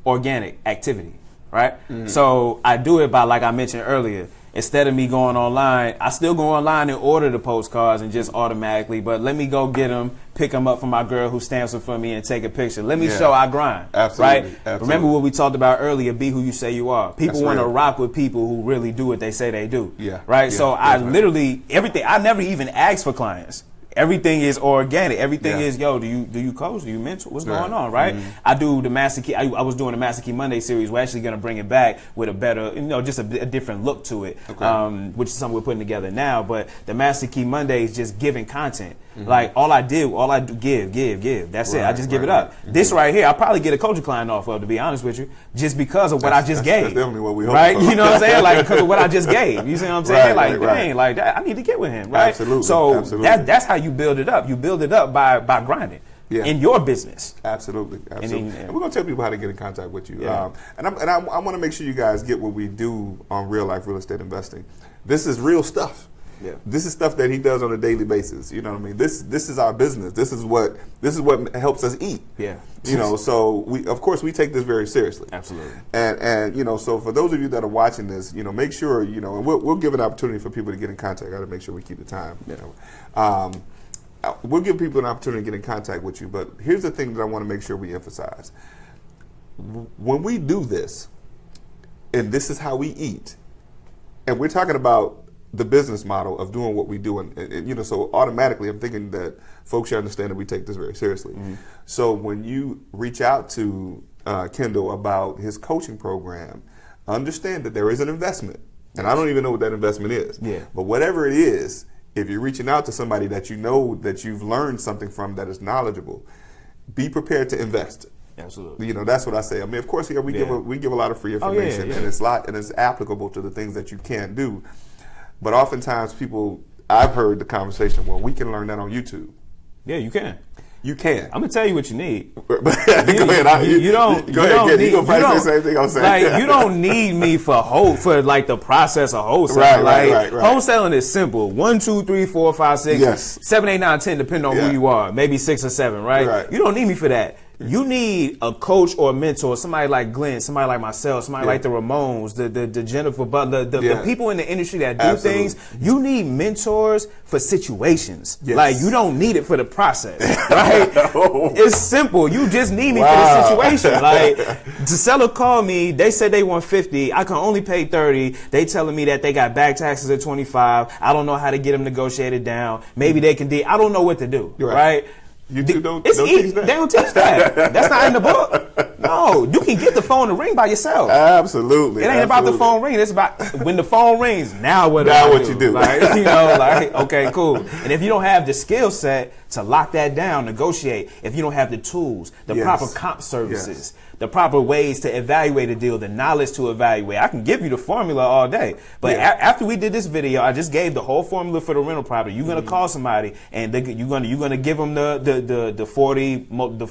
organic activity, right? So I do it by, like I mentioned earlier, instead of me going online, I still go online and order the postcards and just automatically, but let me go get them, pick them up for my girl who stamps them for me and take a picture. Let me Yeah. show I grind. Absolutely. Right? Absolutely. Remember what we talked about earlier, be who you say you are. People That's want to real. rock with people who really do what they say they do. Yeah. Right? Yeah, So I definitely. literally, everything, I never even ask for clients. Everything is organic. Everything Yeah. is, yo, do you coach? Do you mentor? What's Right. going on, right? I do the Master Key. I was doing the Master Key Monday series. We're actually going to bring it back with a better, just a different look to it, which is something we're putting together now. But the Master Key Monday is just giving content. Like all I do, give. That's it. I just give it up. This right here, I'll probably get a coaching client off of, to be honest with you, just because of what I just gave. That's definitely what we hope right? for. You know what I'm saying? Like because of what I just gave. You see what I'm saying? Right, Like, right. dang, like that, I need to get with him, right? Absolutely, So absolutely. that's how you build it up. You build it up by grinding in your business. Absolutely. And we're going to tell people how to get in contact with you. Yeah. And I want to make sure you guys get what we do on Real Life Real Estate Investing. This is real stuff. Yeah. This is stuff that he does on a daily basis. You know what I mean? This is our business. This is what helps us eat. Yeah. So of course we take this very seriously. Absolutely. And so for those of you that are watching this, make sure, and we'll give an opportunity for people to get in contact. I got to make sure we keep the time. We'll give people an opportunity to get in contact with you, but here's the thing that I want to make sure we emphasize. When we do this, and this is how we eat, and we're talking about the business model of doing what we do, and so automatically I'm thinking that folks should understand that we take this very seriously. So when you reach out to Kendall about his coaching program, understand that there is an investment, and I don't even know what that investment is. Yeah. But whatever it is, if you're reaching out to somebody that you know that you've learned something from that is knowledgeable, be prepared to invest. Absolutely. That's what I say. I mean, of course, we give a lot of free information, and it's applicable to the things that you can do. But oftentimes, I've heard the conversation, well, we can learn that on YouTube. Yeah, you can. You can. I'm gonna tell you what you need. Go ahead. You don't. Go ahead. You gonna probably say the same thing I'm saying. Like you don't need me for like the process of wholesaling. Right. Wholesaling is simple. 1, 2, 3, 4, 5, 6, Yes. 7, 8, 9, 10, depending on who you are. Maybe 6 or 7. Right. You don't need me for that. You need a coach or a mentor, somebody like Glenn, somebody like myself, somebody like the Ramones, the Jennifer Butler, the people in the industry that do things. You need mentors for situations. Yes. Like you don't need it for the process, right? No. It's simple. You just need me for the situation. Like the seller called me, they said they want 50. I can only pay 30. They telling me that they got back taxes at 25. I don't know how to get them negotiated down. Maybe they can I don't know what to do, right? YouTube don't It's teach easy. that. They don't teach that. That's not in the book. No, you can get the phone to ring by yourself. Absolutely. It ain't about the phone ringing. It's about when the phone rings. Now what? You do. Like okay, cool. And if you don't have the skill set to lock that down, negotiate. If you don't have the tools, the proper comp services, the proper ways to evaluate a deal, the knowledge to evaluate, I can give you the formula all day. But after we did this video, I just gave the whole formula for the rental property. You're gonna call somebody, and you're gonna give them the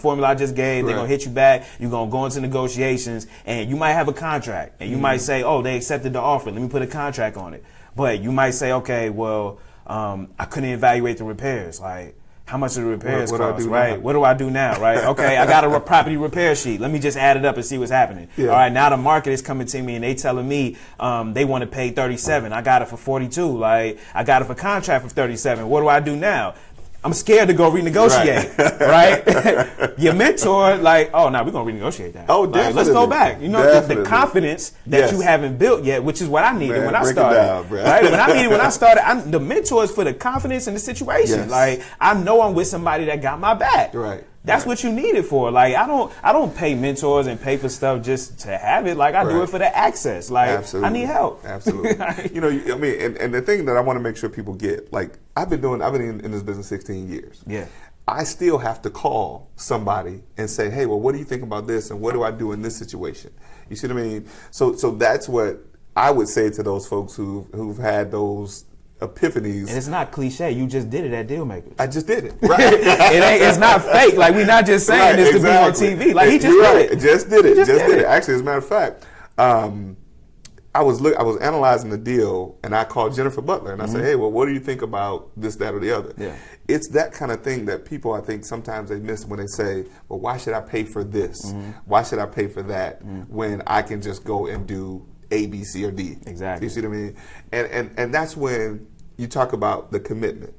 formula I just gave. They're gonna hit you back. You're gonna go into negotiations, and you might have a contract, and you might say, "Oh, they accepted the offer. Let me put a contract on it." But you might say, "Okay, well, I couldn't evaluate the repairs. Like, how much do the repairs cost? Right? What do I do now? Right? Okay, I got a property repair sheet. Let me just add it up and see what's happening. All right, now the market is coming to me and they telling me they want to pay 37. I got it for 42. Like, I got it for contract for 37. What do I do now? I'm scared to go renegotiate, right? Your mentor, like, oh, no, we're going to renegotiate that. Oh, like, definitely. let's go back. You know, the confidence that you haven't built yet, which is what I needed when I started. Right? When I started, the mentor is for the confidence in the situation. Yes. Like, I know I'm with somebody that got my back. Right. That's what you need it for. Like, I don't pay mentors and pay for stuff just to have it. Like, I do it for the access. Like, absolutely. I need help. Absolutely. I mean, and the thing that I want to make sure people get, like, I've been in this business 16 years. Yeah. I still have to call somebody and say, hey, well, what do you think about this? And what do I do in this situation? You see what I mean? So that's what I would say to those folks who've had those epiphanies. And it's not cliche. You just did it at Dealmakers. I just did it. Right. It's not fake. Like, we're not just saying this to be on TV. Like, he just did it. Just did it. Just did it. Actually, as a matter of fact, I was analyzing the deal, and I called Jennifer Butler, and I said, hey, well, what do you think about this, that, or the other? Yeah. It's that kind of thing that people, I think, sometimes they miss when they say, well, why should I pay for this? Why should I pay for that when I can just go and do A, B, C, or D? Exactly. You see what I mean? And that's when you talk about the commitment.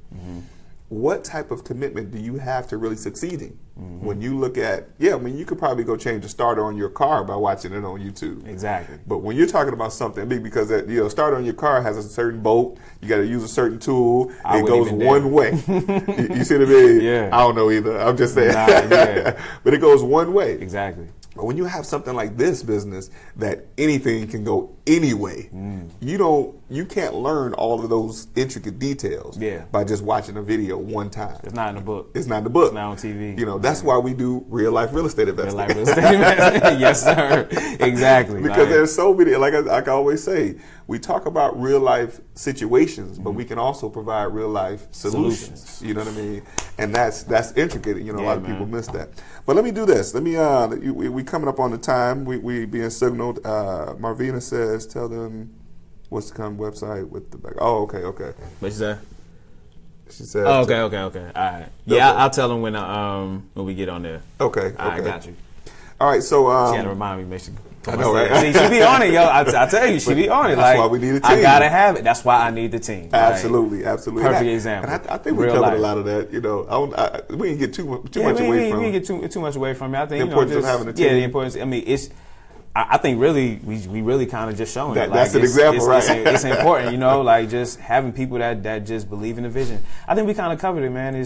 what type of commitment do you have to really succeeding? When you look at, you could probably go change the starter on your car by watching it on YouTube. Exactly. But when you're talking about something big, because starter on your car has a certain bolt, you got to use a certain tool. It goes one way. You see what I mean? Yeah. I don't know either. I'm just saying. But it goes one way. Exactly. But when you have something like this business that anything can go any way, you can't learn all of those intricate details by just watching a video one time. It's not in the book. It's not in the book. It's not on TV. That's why we do real life real estate investing. Real life real estate investing. Yes, sir. Exactly. Because there's so many, like I always say, we talk about real life situations, but we can also provide real life solutions. You know what I mean? And that's intricate. A lot of people miss that. But let me do this. Let me. We coming up on the time. We being signaled. Marvina says, tell them what's the website with the back. Oh, okay. What you say? She said. Oh, okay. All right. Yeah, I'll tell them when we get on there. Okay. I got you. All right. So she had to remind me. Make sure. I know, right? See, she be on it, yo. I tell you, she be on it. That's why we need a team. I gotta have it. That's why I need the team. Absolutely. Perfect example. And I think we covered a lot of that. We didn't get too much away from. We didn't get too much away from it. I think the importance of having a team. Yeah, the importance. I mean, it's. I think really we really kind of just showing that. It. That's an example, right? It's important, like just having people that just believe in the vision. I think we kind of covered it, man.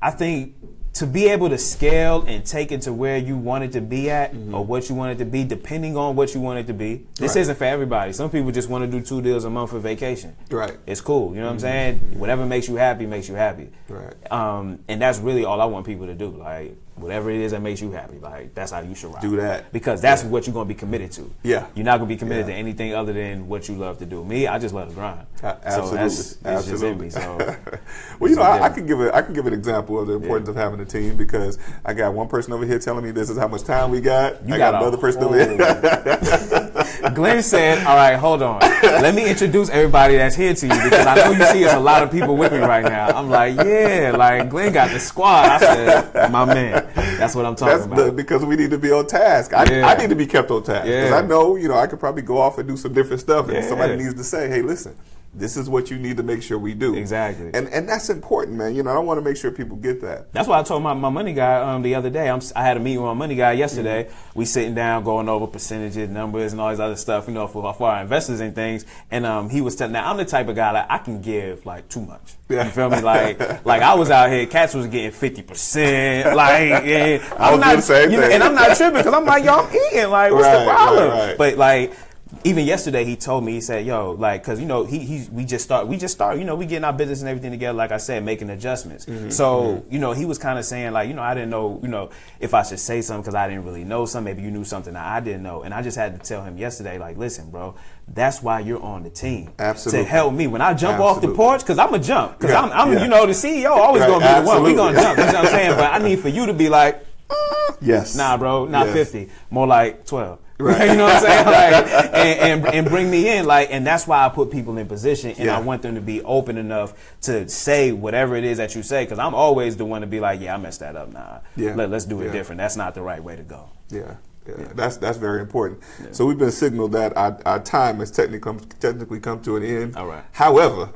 I think to be able to scale and take it to where you want it to be at or what you want it to be, depending on what you want it to be. This isn't for everybody. Some people just want to do 2 deals a month for vacation. Right. It's cool. You know what I'm saying? Whatever makes you happy makes you happy. Right. And that's really all I want people to do. Like, whatever it is that makes you happy, like, that's how you should rock. Do that. Because that's what you're going to be committed to. Yeah. You're not going to be committed to anything other than what you love to do. Me, I just love to grind. Absolutely. So that's just in me. So, well, I can give an example of the importance of having a team, because I got one person over here telling me this is how much time we got. I got another person over here. Glenn said, all right, hold on. Let me introduce everybody that's here to you, because I know you see it's a lot of people with me right now. I'm like, Glenn got the squad. I said, my man. That's what I'm talking about. Because we need to be on task. I need to be kept on task. Because I know, I could probably go off and do some different stuff, and somebody needs to say, hey, listen, this is what you need to make sure we do. Exactly. And that's important, man. I want to make sure people get that. That's why I told my money guy the other day. I had a meeting with my money guy yesterday. We sitting down going over percentages, numbers, and all this other stuff, for our investors and things. And he was telling, now I'm the type of guy that I can give like too much. You feel me? Like I was out here, cats was getting 50%. I'm not, and I'm not tripping, because I'm like, yo, I'm eating. Like, what's the problem? Right. But even yesterday, he told me, he said, yo, because, we just start, we getting our business and everything together, like I said, making adjustments. So, he was kind of saying, like, I didn't know, if I should say something, because I didn't really know something. Maybe you knew something that I didn't know. And I just had to tell him yesterday, like, listen, bro, that's why you're on the team. Absolutely. To help me. When I jump off the porch, because I'm going to jump. Because I'm the CEO, always going to be the one. We're going to jump. You know what I'm saying? But I need for you to be like, yes. Nah, bro, not 50. More like 12. Right. You know what I'm saying? And bring me in, and that's why I put people in position, and I want them to be open enough to say whatever it is that you say, because I'm always the one to be like, I messed that up. Nah, let's do it different. That's not the right way to go. Yeah. That's very important. So we've been signaled that our time has technically come to an end. All right. However,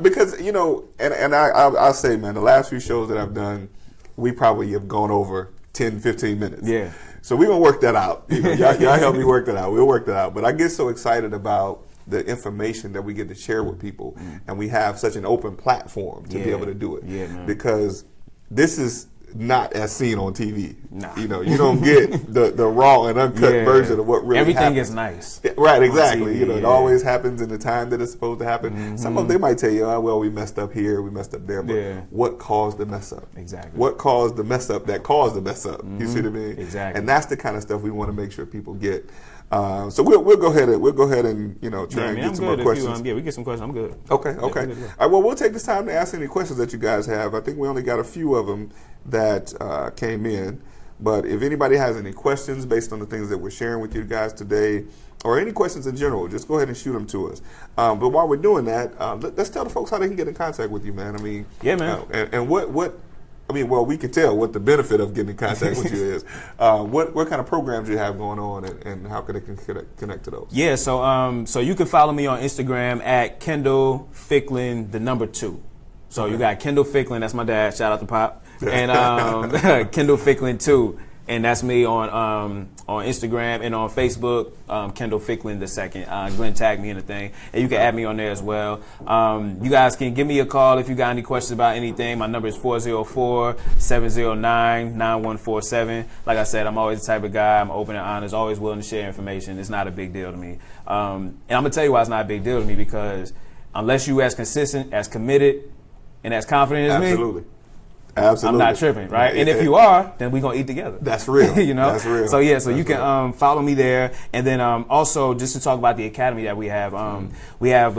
because and I'll say, man, the last few shows that I've done, we probably have gone over 10, 15 minutes. Yeah. So we're going to work that out. Y'all help me work that out. We'll work that out. But I get so excited about the information that we get to share with people. And we have such an open platform to be able to do it. Yeah, man. Because this is not as seen on TV. Nah. You don't get the raw and uncut version of what really everything happens. is nice. Right, exactly. TV, it always happens in the time that it's supposed to happen. Some of them might tell you, well, we messed up here, we messed up there, but what caused the mess up? Exactly. What caused the mess up that caused the mess up? You see what I mean? Exactly. And that's the kind of stuff we want to make sure people get. So we'll go ahead and try and get some more questions. We get some questions. I'm good. Okay. All right. Well, we'll take this time to ask any questions that you guys have. I think we only got a few of them that came in. But if anybody has any questions based on the things that we're sharing with you guys today, or any questions in general, just go ahead and shoot them to us. But while we're doing that, let's tell the folks how they can get in contact with you, man. I mean, man. And what I mean, well, we can tell what the benefit of getting in contact with you is. What kind of programs you have going on, and how can they connect to those? Yeah, so you can follow me on Instagram at Kendall Ficklin, the number 2. So you got Kendall Ficklin, that's my dad, shout out to Pop, and Kendall Ficklin 2. And that's me on Instagram and on Facebook, Kendall Ficklin II. Glenn tagged me in the thing. And you can add me on there as well. You guys can give me a call if you got any questions about anything. My number is 404-709-9147. Like I said, I'm always the type of guy. I'm open and honest, always willing to share information. It's not a big deal to me. And I'm going to tell you why it's not a big deal to me, because unless you as consistent, as committed, and as confident as me, Absolutely. I'm not tripping, right? And if you are, then we're going to eat together. That's real. You know? That's real. So, yeah, so you can follow me there. And then also, just to talk about the academy that we have a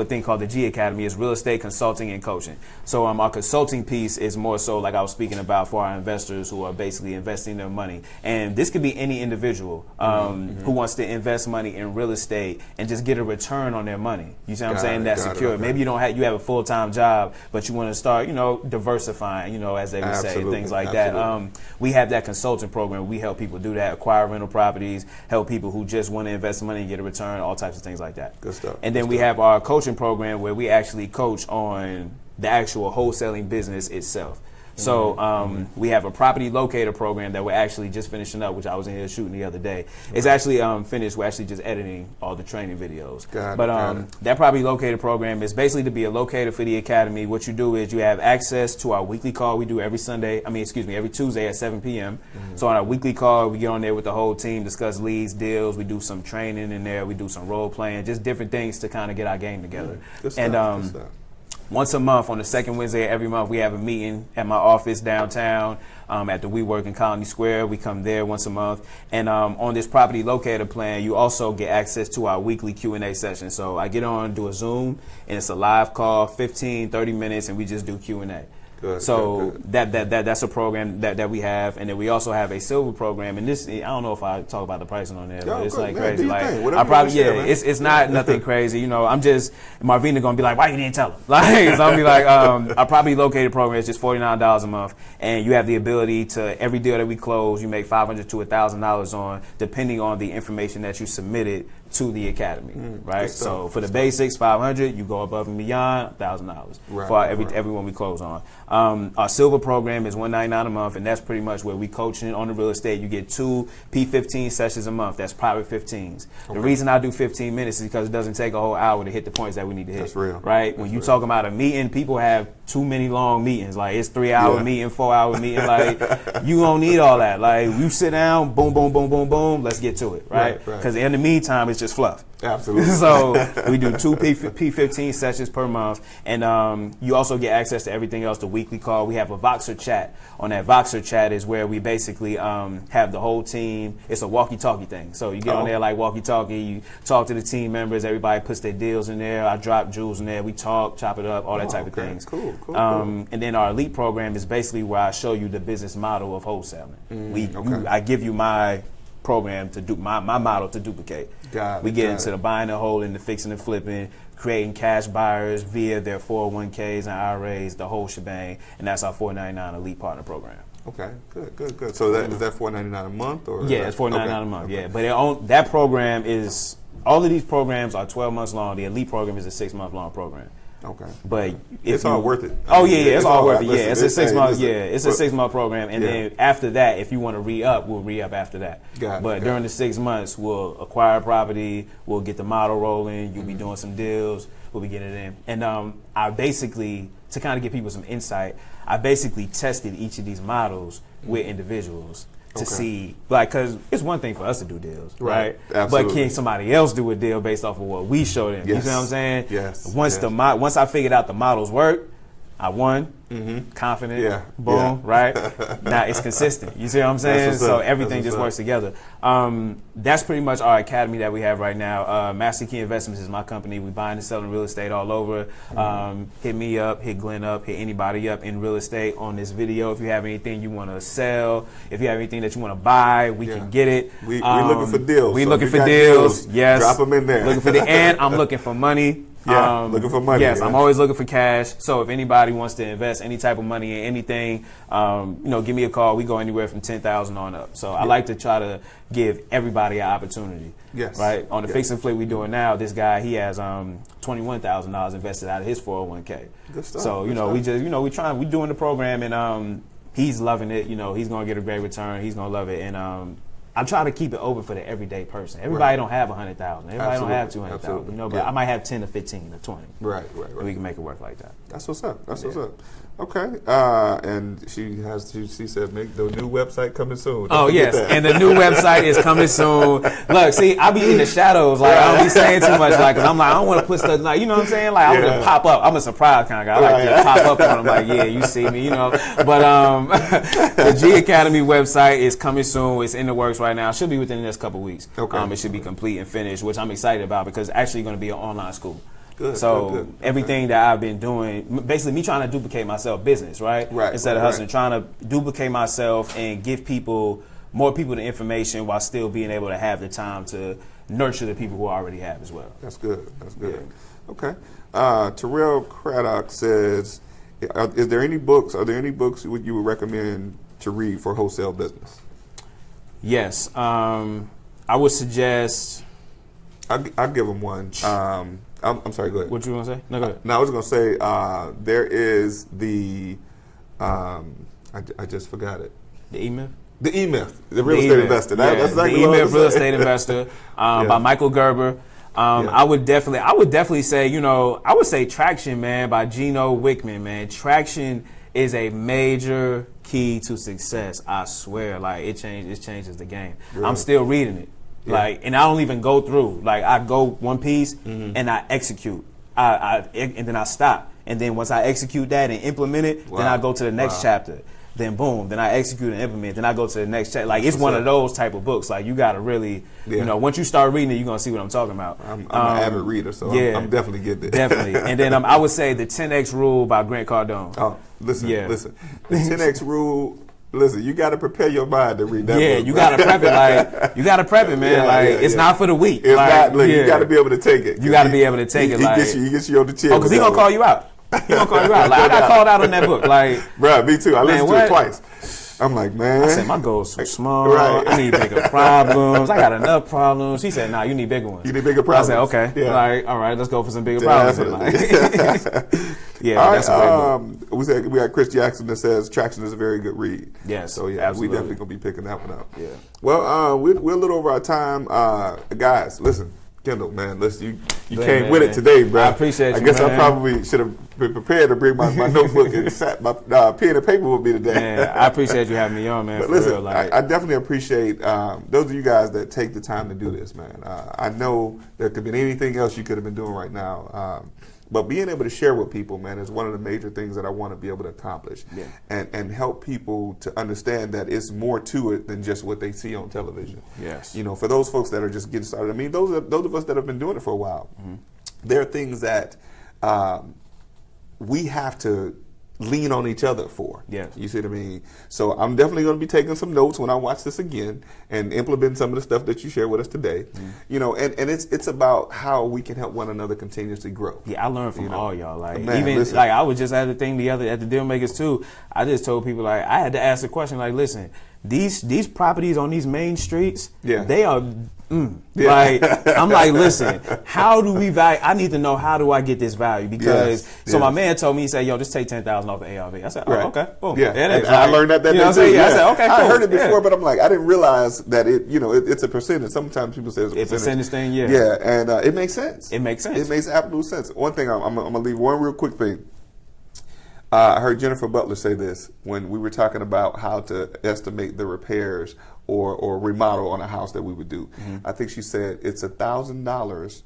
thing called the G Academy. It's real estate consulting and coaching. So our consulting piece is more so like I was speaking about for our investors who are basically investing their money. And this could be any individual who wants to invest money in real estate and just get a return on their money. You see what I'm saying? That's secure. Okay. Maybe you have a full-time job, but you want to start, diversifying, as they say, things like that. We have that consulting program. We help people do that, acquire rental properties, help people who just want to invest money and get a return, all types of things like that. Good stuff. And then we have our coaching program where we actually coach on the actual wholesaling business itself. So we have a property locator program that we're actually just finishing up, which I was in here shooting the other day. It's actually finished. We're actually just editing all the training videos. That property locator program is basically to be a locator for the academy. What you do is you have access to our weekly call we do every Tuesday at 7 p.m. So on our weekly call, we get on there with the whole team, discuss leads, deals. We do some training in there. We do some role playing, just different things to kind of get our game together. Good stuff. Once a month, on the second Wednesday of every month, we have a meeting at my office downtown at the WeWork in Colony Square. We come there once a month. And on this property locator plan, you also get access to our weekly Q&A session. So I get on, do a Zoom, and it's a live call, 15, 30 minutes, and we just do Q&A. That's a program that we have, and then we also have a silver program. And this, I don't know if I talk about the pricing on there, but it's like crazy. Like I probably it's not nothing crazy. I'm just Marvina gonna be like, why you didn't tell her? Like so I'll be like, our property located program is just $49 a month, and you have the ability to every deal that we close, you make $500 to $1,000 on, depending on the information that you submitted to the academy, right? So for the basics, $500, you go above and beyond, $1,000 for everyone we close on. Our silver program is $199 a month, and that's pretty much where we coaching on the real estate. You get 2 P15 sessions a month. That's private 15s. The reason I do 15 minutes is because it doesn't take a whole hour to hit the points that we need to hit. That's real. Right? When you talk about a meeting, people have too many long meetings. Like it's 3-hour meeting, 4-hour meeting. Like you don't need all that. Like you sit down, boom, boom, boom, boom, boom. Let's get to it, right? Because in the meantime, it's just fluff. Absolutely. So we do 2 P15 sessions per month, and you also get access to everything else. The weekly call. We have a Voxer chat. On that Voxer chat is where we basically have the whole team. It's a walkie-talkie thing. So you get on there like walkie-talkie. You talk to the team members. Everybody puts their deals in there. I drop jewels in there. We talk, chop it up, all that type of things. Cool. And then our elite program is basically where I show you the business model of wholesaling. I give you my program to do my model to duplicate. We get into the buying and holding, the fixing and flipping, creating cash buyers via their 401ks and IRAs, the whole shebang, and that's our $499 Elite Partner Program. Okay, good. So is that $499 a month, or? Yeah, it's $499 a month. Yeah, but that program is all of these programs are 12 months long. The Elite program is a 6-month long program. Okay, but it's all worth it. It's all worth it. Yeah, it's a 6 month. It's a 6 month program, and then after that, if you want to re-up, we'll re-up after that. But during the 6 months, we'll acquire property, we'll get the model rolling. You'll be doing some deals. We'll be getting it in, and I basically, to kind of give people some insight, I basically tested each of these models with individuals to see, because it's one thing for us to do deals, right? Absolutely. But can somebody else do a deal based off of what we show them? You see what I'm saying? Yes. Once I figured out the models work, I won. Confident. Boom. Right. Now it's consistent. You see what I'm saying? So everything just works together. That's pretty much our academy that we have right now. Master Key Investments is my company. We buying and selling real estate all over. Hit me up, hit Glenn up, hit anybody up in real estate on this video. If you have anything you want to sell, if you have anything that you want to buy, we can get it. We looking for deals. We looking for deals. Yes. Drop them in there. Looking for and I'm looking for money Yeah, looking for money. Yes, yeah. I'm always looking for cash. So if anybody wants to invest any type of money in anything, give me a call. We go anywhere from $10,000 on up. So I like to try to give everybody an opportunity. Yes. Right? On the fix and flip we're doing now, this guy, he has $21,000 invested out of his 401k. Good stuff. So, we doing the program, and he's loving it. He's going to get a great return. He's going to love it. And I try to keep it open for the everyday person. Everybody don't have 100,000. Everybody don't have 200,000. But I might have 10 or 15 or 20. Right. And we can make it work like that. That's what's up. What's up. Okay. And she said make the new website coming soon. Don't yes, and the new website is coming soon. Look, see, I be in the shadows. Like I don't be saying too much. Like, 'cause I'm like, I don't want to put stuff. Like, you know what I'm saying? Like, I'm gonna pop up. I'm a surprise kind of guy. I like to pop up on them. Like, yeah, you see me, But the G Academy website is coming soon. It's in the works right now. Should be within the next couple of weeks. Okay. It should be complete and finished, which I'm excited about because it's actually going to be an online school. Good. Everything that I've been doing, basically me trying to duplicate myself business, right? Instead of hustling, trying to duplicate myself and give more people the information while still being able to have the time to nurture the people who already have as well. That's good. Yeah. Okay. Terrell Craddock says, are there any books you would recommend to read for wholesale business? Yes. I would suggest. I'll give them one. I'm sorry, go ahead. What you want to say? No, go ahead. No, I was going to say there is the, I just forgot it. The E-Myth? The E-Myth, the Real Estate Investor. That's exactly the E-Myth, Real Estate Investor by Michael Gerber. I would definitely say, I would say Traction, man, by Gino Wickman, man. Traction is a major key to success. I swear, like it changes the game. Really? I'm still reading it. Yeah. Like, and I don't even go through. Like, I go one piece and I execute. And then I stop. And then once I execute that and implement it, then I go to the next chapter. Then boom, then I execute and implement. Then I go to the next chapter. Like, it's one of those type of books. Like, you got to really, once you start reading it, you're going to see what I'm talking about. I'm an avid reader, so I'm definitely getting it. Definitely. And then I would say the 10X Rule by Grant Cardone. Oh, listen. The 10X Rule. Listen, you got to prepare your mind to read that book. Yeah, you got to prep it. Like, you got to prep it, man. It's not for the weak. It's not. Look, you got to be able to take it. You got to be able to take it. He gets you on the chin. Oh, because he's going to call you out. He's going to call you out. Like, I got called out on that book. Like, bro, me too. I listened to it twice. I'm like, man. I said, my goals are small. Right. I need bigger problems. I got enough problems. He said, nah, you need bigger ones. You need bigger problems. I said, okay. Yeah. Like, all right, let's go for some bigger problems. Yeah, that's a great book. We got Chris Jackson that says Traction is a very good read. Yes, so yeah, absolutely. we definitely gonna be picking that one up. Yeah. Well, we're a little over our time, guys. Listen, Kendall, man, listen, you came with it today, bro. I appreciate you. I guess man. I probably should have been prepared to bring my notebook and sat my pen and paper with me today. Man, I appreciate you having me on, man. But listen, real, like, I definitely appreciate those of you guys that take the time to do this, man. I know there could be anything else you could have been doing right now. But being able to share with people, man, is one of the major things that I want to be able to accomplish, and help people to understand that it's more to it than just what they see on television. Yes. For those folks that are just getting started, I mean, those of us that have been doing it for a while, there are things that we have to lean on each other for. Yes. You see what I mean? So I'm definitely going to be taking some notes when I watch this again and implement some of the stuff that you shared with us today. And it's about how we can help one another continuously grow. Yeah, I learned from all y'all. Like, man, even listen. like I was just at the thing at the Deal Makers too. I just told people, like, I had to ask the question, like, listen, these properties on these main streets, they are like, I'm like, listen, how do we value? I need to know, how do I get this value? Because my man told me, he said, yo, just take 10,000 off the ARV. I said, oh, okay, boom. Yeah, and I learned that day too. I said, okay, cool. I heard it before, but I'm like, I didn't realize that it's a percentage. Sometimes people say it's a percentage thing. Yeah, and it makes sense. It makes sense. It makes absolute sense. One thing, I'm gonna leave one real quick thing. I heard Jennifer Butler say this when we were talking about how to estimate the repairs or remodel on a house that we would do. I think she said it's $1,000.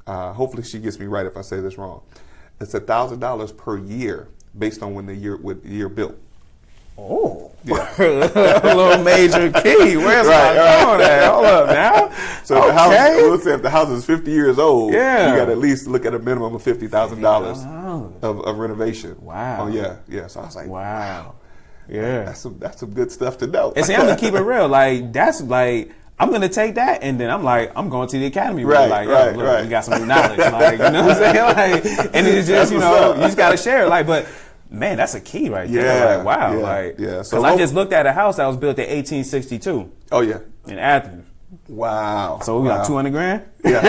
Hopefully she gets me right if I say this wrong. It's $1,000 per year based on when the year built. Oh, a little major key. Where's my phone at? Hold up now. So let's say if the house is 50 years old, you got to at least look at a minimum of $50,000 of renovation. Wow. Oh yeah. So I was like, wow. Yeah. That's some good stuff to know. And see, I'm gonna keep it real. Like, that's like, I'm gonna take that, and then I'm like, I'm going to the academy. Right, Like, right, look, right. we got some new knowledge. Like, you know what I'm saying? Like, and it's just, you know, you just gotta share it. Like, but man, that's a key right there. Yeah, Like, wow. yeah, Like, yeah. because I just looked at a house that was built in 1862. Oh yeah. In Athens. Wow. So we got 200 grand. Yeah.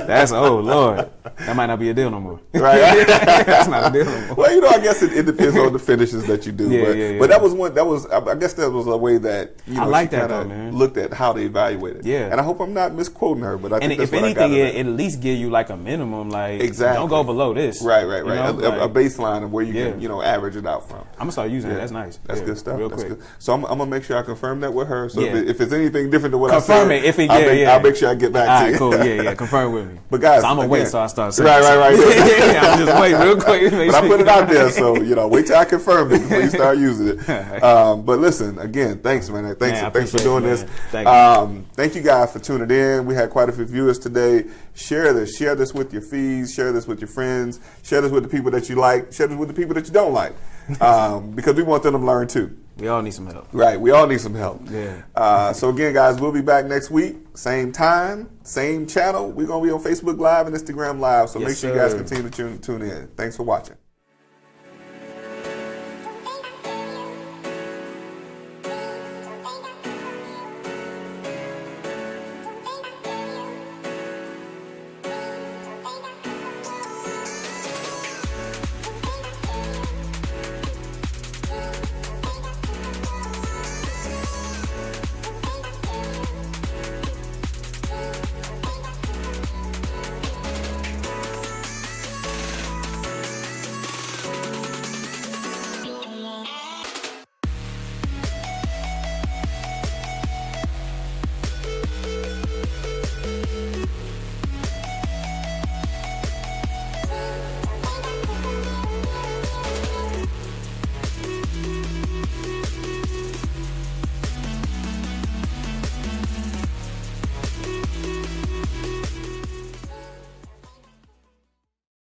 That's Lord. That might not be a deal no more. Right. That's not a deal no more. Well, you know, I guess it depends on the finishes that you do. Yeah, but that was one. That was, I guess, that was a way that I like she that kinda though, man. looked at how they evaluated. Yeah. And I hope I'm not misquoting her, but I think And that's if what I got anything, out of it at least give you like a minimum. Like, Exactly. don't go below this. Right. You know? A baseline of where you Yeah. can, average it out from. I'm gonna start using it. That's nice. That's Yeah, good stuff. Real That's quick. good. So I'm gonna make sure I confirm that with her. So Yeah. if it's anything different than what Confirm I said, it. If it, I'll make sure I get back All to right, you. cool. Yeah. Confirm with me. But guys, so I'm gonna wait again- so I start saying. Right. Yeah, I'm just wait real quick. But I put it out there, so wait till I confirm it before you start using it. But listen, again, thanks, man. Thanks for appreciate doing it, this. man. Thank you. Thank you guys for tuning in. We had quite a few viewers today. Share this with your feeds. Share this with your friends. Share this with the people that you like. Share this with the people that you don't like, because we want them to learn too. We all need some help. Right, we all need some help. Yeah. So again, guys, we'll be back next week, same time, same channel. We're gonna be on Facebook Live and Instagram Live. So Yes, make sure you guys sir. continue to tune in. Thanks for watching.